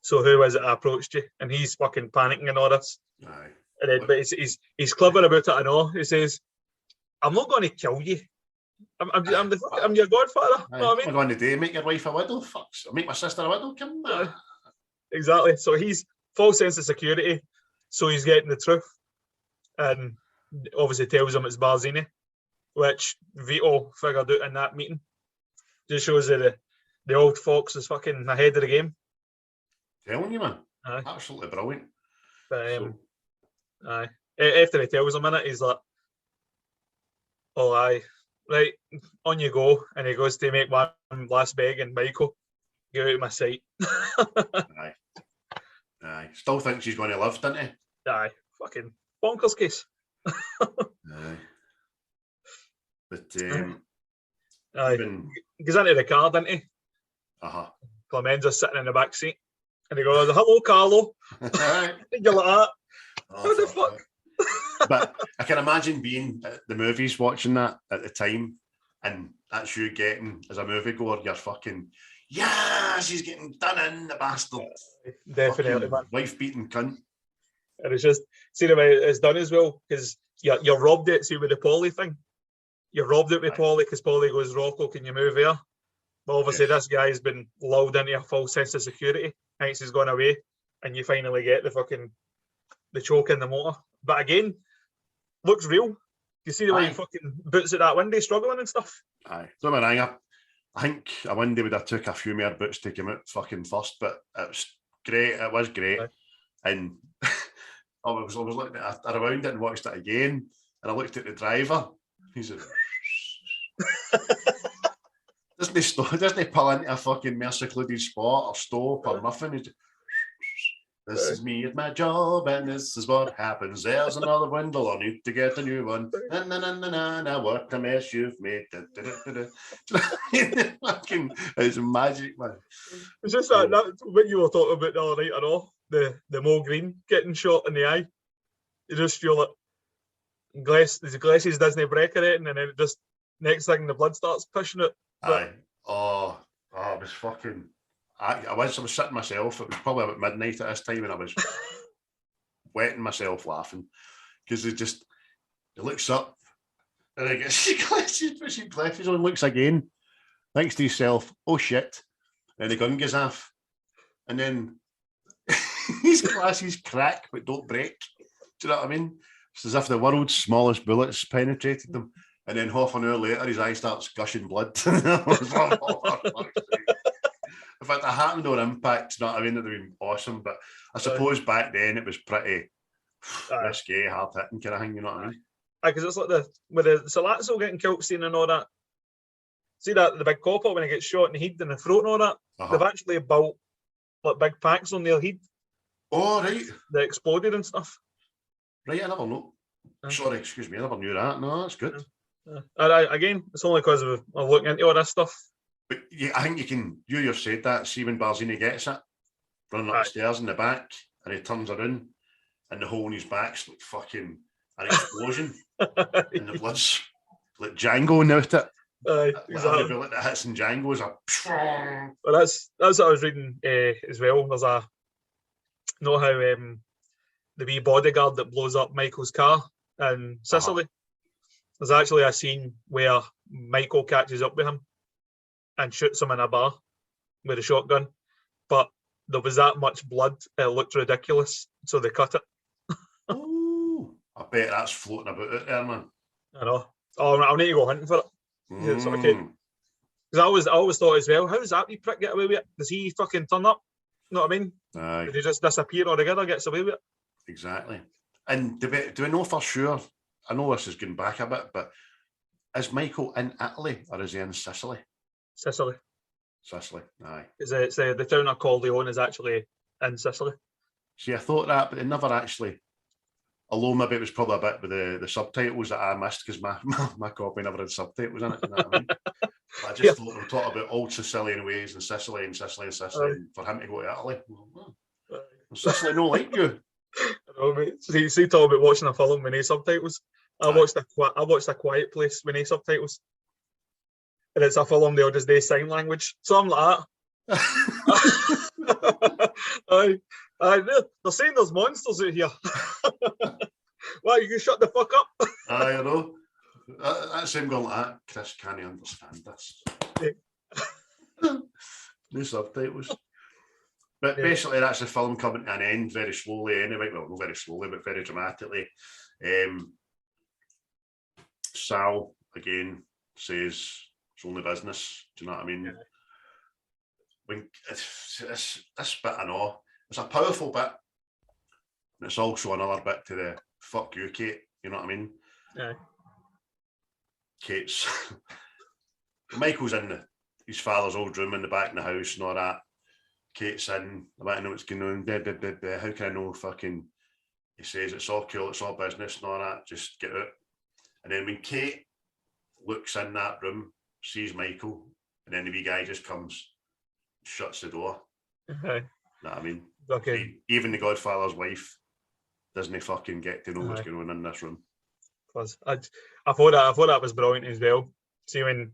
So who is it I approached you? And he's fucking panicking and all this. Aye. And then, but he's clever about it. I know. He says, "I'm not going to kill you. I'm your godfather." Aye. Know what I mean? I'm going to do make your wife a widow. Fucks. I'll make my sister a widow. Come on. Exactly. So he's full sense of security. So he's getting the truth, and obviously tells him it's Barzini, which Vito figured out in that meeting. Just shows that the old fox is fucking ahead of the game. Telling you, man. Aye. Absolutely brilliant. But, aye. After he tells him in it, he's like, "Oh, aye, right, on you go." And he goes to make one last beg, and Michael, "Get out of my sight." Aye. Aye. Still thinks he's going to live, doesn't he? Aye. Fucking bonkers case. Aye. But aye. even Goes into the car, doesn't he? Clemenza's sitting in the back seat, and he goes, "Hello, Carlo." You're like that. What the fuck? But I can imagine being at the movies watching that at the time, and that's you getting as a moviegoer. You're fucking yes, he's getting done in, the bastard. Definitely, man. Wife beating cunt. And it's just see the way it's done as well, because you're robbed it. See with the Polly thing, you're robbed it with Polly because Polly goes, "Rocco, can you move here?" But obviously, this guy's been lulled into a false sense of security. Thinks he's gone away, and you finally get the choke in the motor. But again, looks real. You see the way he fucking boots at that window, struggling and stuff. Aye. So I think a windy would have took a few more boots to come out fucking first, but it was great. It was great. Aye. And I was looking at it, I rewound it and watched it again, and I looked at the driver. He said, doesn't he pull into a fucking secluded spot or stop or nothing? This is me at my job, and this is what happens. There's another window, I need to get a new one. Na, what a mess you've made. Fucking, it's magic, man. It's just that what you were talking about the other night, I know, the Mo Green getting shot in the eye. You just feel it. The glasses doesn't break or anything, and then it just, next thing, the blood starts pushing it. Aye. Oh, it was fucking... I was sitting myself. It was probably about midnight at this time, and I was wetting myself laughing because he looks up and he gets his glasses on, looks again, thinks to himself, "Oh shit!" And the gun goes off, and then his glasses crack but don't break. Do you know what I mean? It's as if the world's smallest bullets penetrated them, and then half an hour later, his eye starts gushing blood. In fact, it happened on impact, you know what I mean? That would have been awesome, but I suppose back then it was pretty risky, hard hitting kind of thing, you know what I mean? Because it's like with the Salazzo getting killed scene and all that. See that the big Coppola when he gets shot in the head and the throat and all that? They've actually built like big packs on their head. Oh, right. They exploded and stuff. Right, I never know. Sorry, excuse me, I never knew that. No, that's good. Again, it's only because of looking into all this stuff. But I think you've said that, see when Barzini gets it, running up the stairs in the back, and he turns around, and the hole in his back's like fucking an explosion, and the blood's like Django now at it. Exactly. Like the hits in Django's Well, that's what I was reading as well. There's how the wee bodyguard that blows up Michael's car in Sicily. There's actually a scene where Michael catches up with him and shoots him in a bar with a shotgun, but there was that much blood, it looked ridiculous, so they cut it. Oh, I bet that's floating about it there, man. I know. Oh, I'll need to go hunting for it. Because I always thought as well, how does that wee prick get away with it? Does he fucking turn up? You know what I mean? Aye. Did he just disappear altogether, gets away with it? Exactly. And do we know for sure? I know this is going back a bit, but is Michael in Italy or is he in Sicily? Sicily. Sicily, aye. It's the town of Corleone is actually in Sicily. See, I thought that, but they never actually. Although maybe it was probably a bit with the subtitles that I missed because my copy never had subtitles in it. You know what I mean? But I just thought they were talking about old Sicilian ways and Sicily and Sicily and Sicily, and for him to go to Italy. Sicily no like you. I know, mate. See, talking about watching a film with no subtitles. I watched a Quiet Place with no subtitles, and it's a film they all just do sign language. So I'm like that. They're saying there's monsters out here. Why you shut the fuck up? I know. That's him going like that. Chris can't understand this. No subtitles. But basically, that's the film coming to an end very slowly anyway. Well, not very slowly, but very dramatically. Sal, again, says it's only business. Do you know what I mean? Yeah. When this bit I know, it's a powerful bit. And it's also another bit to the fuck you, Kate. You know what I mean? Yeah. Kate's... Michael's in his father's old room in the back of the house and all that. Kate's in, I want to know what's going on. How can I know fucking... He says, it's all cool, it's all business and all that. Just get out. And then when Kate looks in that room, sees Michael, and then the wee guy just comes, shuts the door. Okay. Know what I mean? Okay. Even the Godfather's wife doesn't fucking get to know what's going on in this room. Plus, I thought that was brilliant as well. See when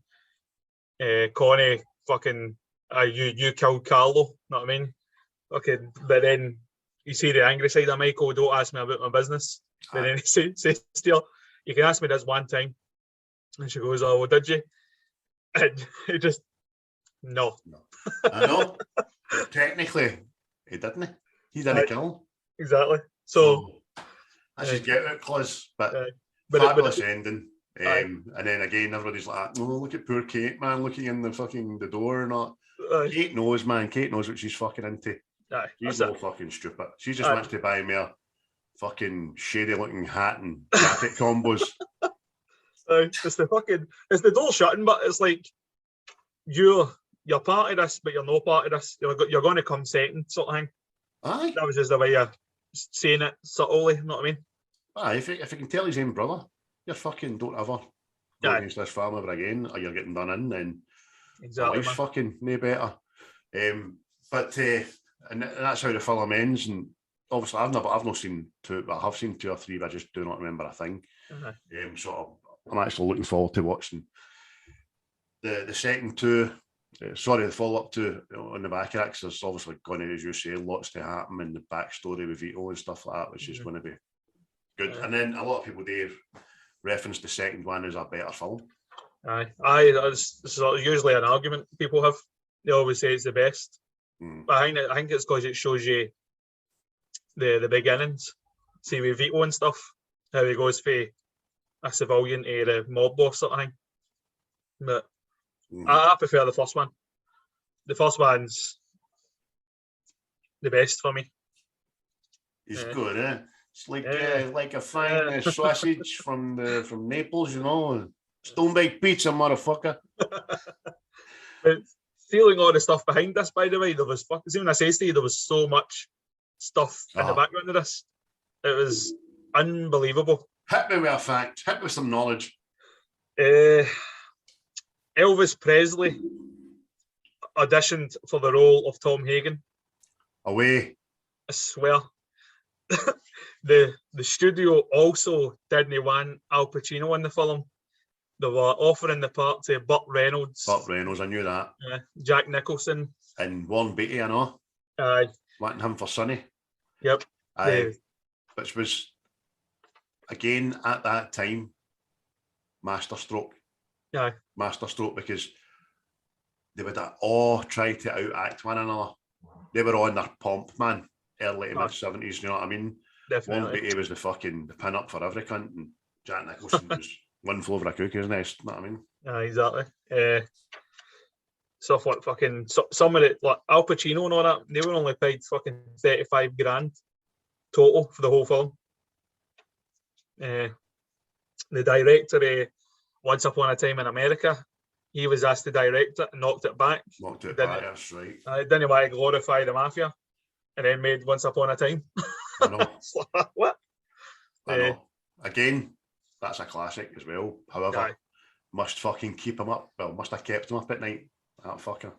Connie fucking you killed Carlo, know what I mean? Okay, but then you see the angry side of Michael. Don't ask me about my business. But then he says to her, "You can ask me this one time," and she goes, "Oh, well, did you?" And he just no. I know. But technically, he didn't. He didn't kill him. Exactly. So that's his get out clause. But fabulous ending. And then again, everybody's like, "Oh, look at poor Kate, man, looking in the door or not." Kate knows, man. Kate knows what she's fucking into. She's no fucking stupid. She just wants to buy me a fucking shady looking hat and jacket combos. It's the door shutting, but it's like you're part of this, but you're no part of this. You're going to come second, sort of thing. Aye. That was just the way you're saying it subtly, you know what I mean? Aye, if you can tell his own brother, you fucking don't ever go against this family ever again, or you're getting done in, then exactly, life's fucking no better. And that's how the film ends. And obviously, I've not seen two, but I have seen 2 or 3, but I just do not remember a thing. So I'm actually looking forward to watching the second 2. The follow-up to on the back of that, because there's obviously going to, as you say, lots to happen in the backstory with Vito and stuff like that, which is going to be good. And then a lot of people do reference the second one as a better film. This is usually an argument people have. They always say it's the best. But I think it's because it shows you the beginnings. See with Vito and stuff, how he goes from a civilian to the mob boss sort of thing. But I prefer the first one. The first one's the best for me. It's good, eh? It's like a fine sausage from Naples, you know. Stone baked pizza, motherfucker. But feeling all the stuff behind this, by the way, there was see when I say to you, there was so much stuff in the background of this. It was unbelievable. Hit me with a fact. Hit me with some knowledge. Elvis Presley auditioned for the role of Tom Hagen. Away. I swear. The studio also didn't want Al Pacino in the film. They were offering the part to Burt Reynolds. Burt Reynolds, I knew that. Jack Nicholson. And Warren Beatty, I know. Wanting him for Sonny. Yep. Which was, again, at that time, masterstroke. Masterstroke, because they would all try to outact one another. They were on their pomp, man, early to mid-70s, you know what I mean? Definitely. Warren Beatty was the pin-up for every cunt, and Jack Nicholson was one flew over a cuckoo's nest, you know what I mean? Exactly. stuff like fucking some of it, like Al Pacino and all that. They were only paid fucking 35 grand total for the whole film. The director, Once Upon a Time in America, he was asked to direct it and knocked it back. Knocked it back, that's right. I didn't want to glorify the mafia, and then made Once Upon a Time. I know. What? I know. Again, that's a classic as well. However, must fucking keep him up. Well, must have kept him up at night. That fucker.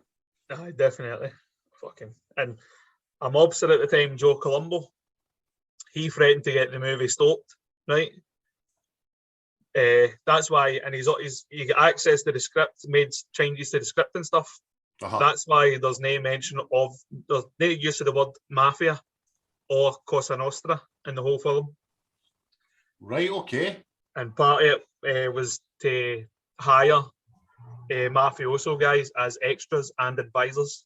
Aye, definitely. Fucking. And a mobster at the time, Joe Colombo, he threatened to get the movie stopped, right? That's why, and he got access to the script, made changes to the script and stuff. That's why there's no mention of, there's no use of the word mafia or Cosa Nostra in the whole film. Right, okay. And part of it was to hire mafioso guys as extras and advisors.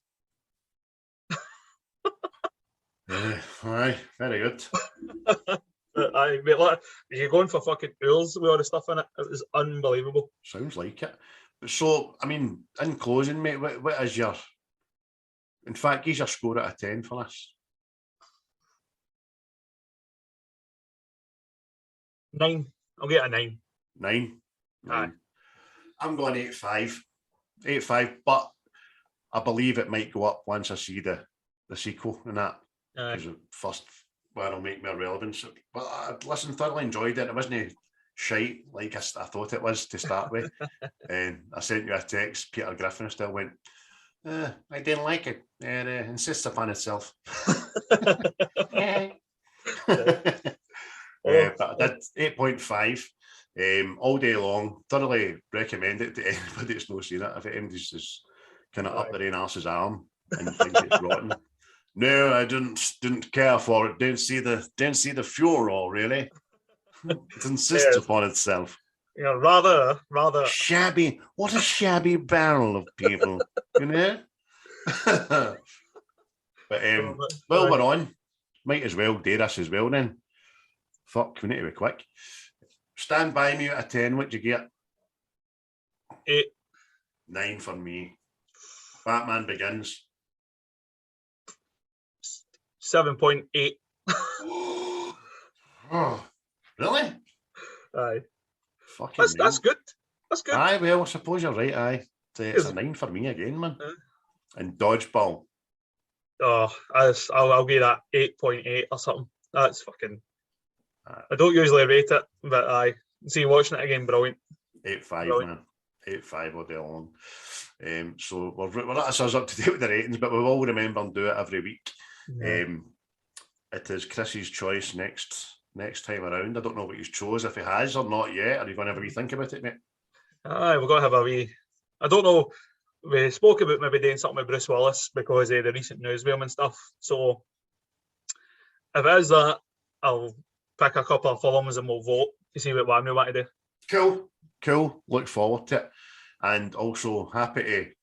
Aye, very good. You're going for fucking oils with all the stuff in it. It was unbelievable. Sounds like it. So, I mean, in closing, mate, what is your... In fact, give your score out of 10 for this. 9. I'll get a 9. 9? Aye. I'm going 8.5. 8.5, but I believe it might go up once I see the sequel and that. Because the first one will make more relevance. But listen, thoroughly enjoyed it. It wasn't shite like I thought it was to start with. And I sent you a text, Peter Griffin still went, I didn't like it. And insists upon itself. But that's 8.5. All day long. Thoroughly recommend it to anybody that's not seen it. If anybody's just kind of up their own arse's arm and think it's rotten. No, I didn't care for it. Don't see the furor, really. It insists upon itself. Yeah, rather shabby. What a shabby barrel of people, you know. But well, we're on. Might as well do this as well then. Fuck, we need to be quick. Stand By Me out of 10. What'd you get? 8. 9 for me. Batman Begins. 7.8. Oh, really? Aye. Fucking that's good. That's good. Aye, well, I suppose you're right. Aye, it's a 9 for me again, man. And Dodgeball. Oh, I'll give that 8.8 or something. That's fucking. I don't usually rate it, but I see watching it again, brilliant. 8.5, man. 8.5 all day long. So we're not us up to date with the ratings, but we will remember and do it every week. Yeah. It is Chris's choice next time around. I don't know what he's chose, if he has or not yet. Are you going to have a wee think about it, mate? Aye, we're going to have a wee. I don't know. We spoke about maybe doing something with Bruce Willis because of the recent news with him and stuff. So if it is that, I'll pick a couple of films and we'll vote to see what one we want to do. Cool. Look forward to it. And also happy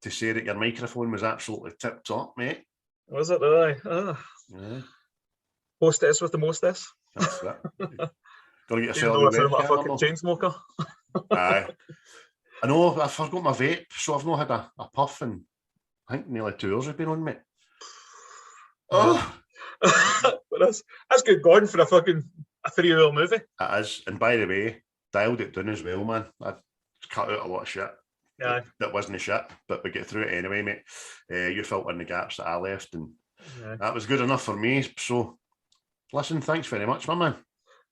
to say that your microphone was absolutely tip top, mate. Was it? Aye. Yeah. Hostess with the mostess. That's it. Got to get yourself a fucking chain smoker. Aye. I know, I forgot my vape, so I've not had a puff in, I think, nearly 2 hours I've been on, mate. Oh! that's good going for a 3-hour movie. It is. And by the way, dialed it down as well, man. I cut out a lot of shit. Yeah. That wasn't a shit, but we get through it anyway, mate. You filled in the gaps that I left, and that was good enough for me. So, listen, thanks very much, my man.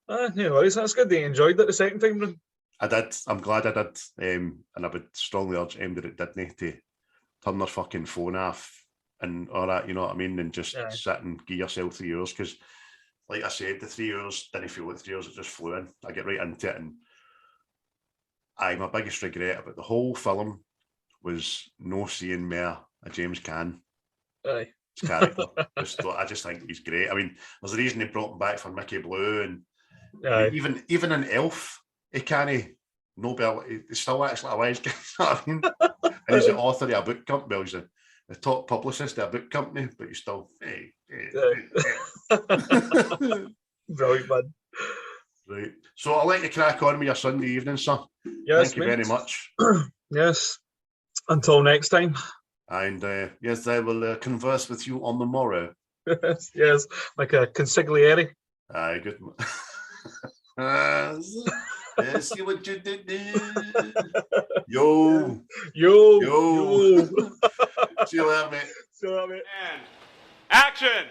No worries. That's good that you enjoyed it the second time, then. I did. I'm glad I did. And I would strongly urge anybody that didn't to turn their fucking phone off and all that, you know what I mean? And just sit and give yourself 3 hours. Because, like I said, the 3 hours didn't feel like 3 hours, it just flew in. I get right into it. And my biggest regret about the whole film was no seeing more of James Caan. Aye. His character. I just think he's great. I mean, there's a reason they brought him back for Mickey Blue. And I mean, even in Elf, he can't Nobel. He still acts like a wise guy. You know what I mean? And he's the author of a book company. Well, he's the top publicist of a book company, but he's still brilliant, man. Right. So I'll let you crack on with your Sunday evening, sir. Yes, Thank you very much. Yes. Until next time. And yes, I will converse with you on the morrow. Yes, like a consigliere. Aye, good. See what you did there. Yo. Yo. See you later, mate. See you later, mate. And action!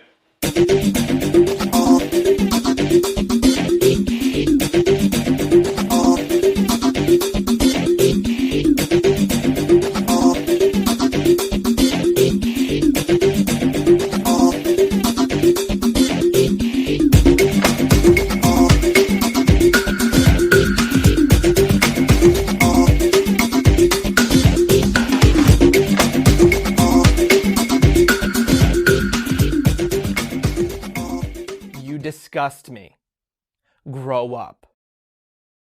You disgust me. Grow up.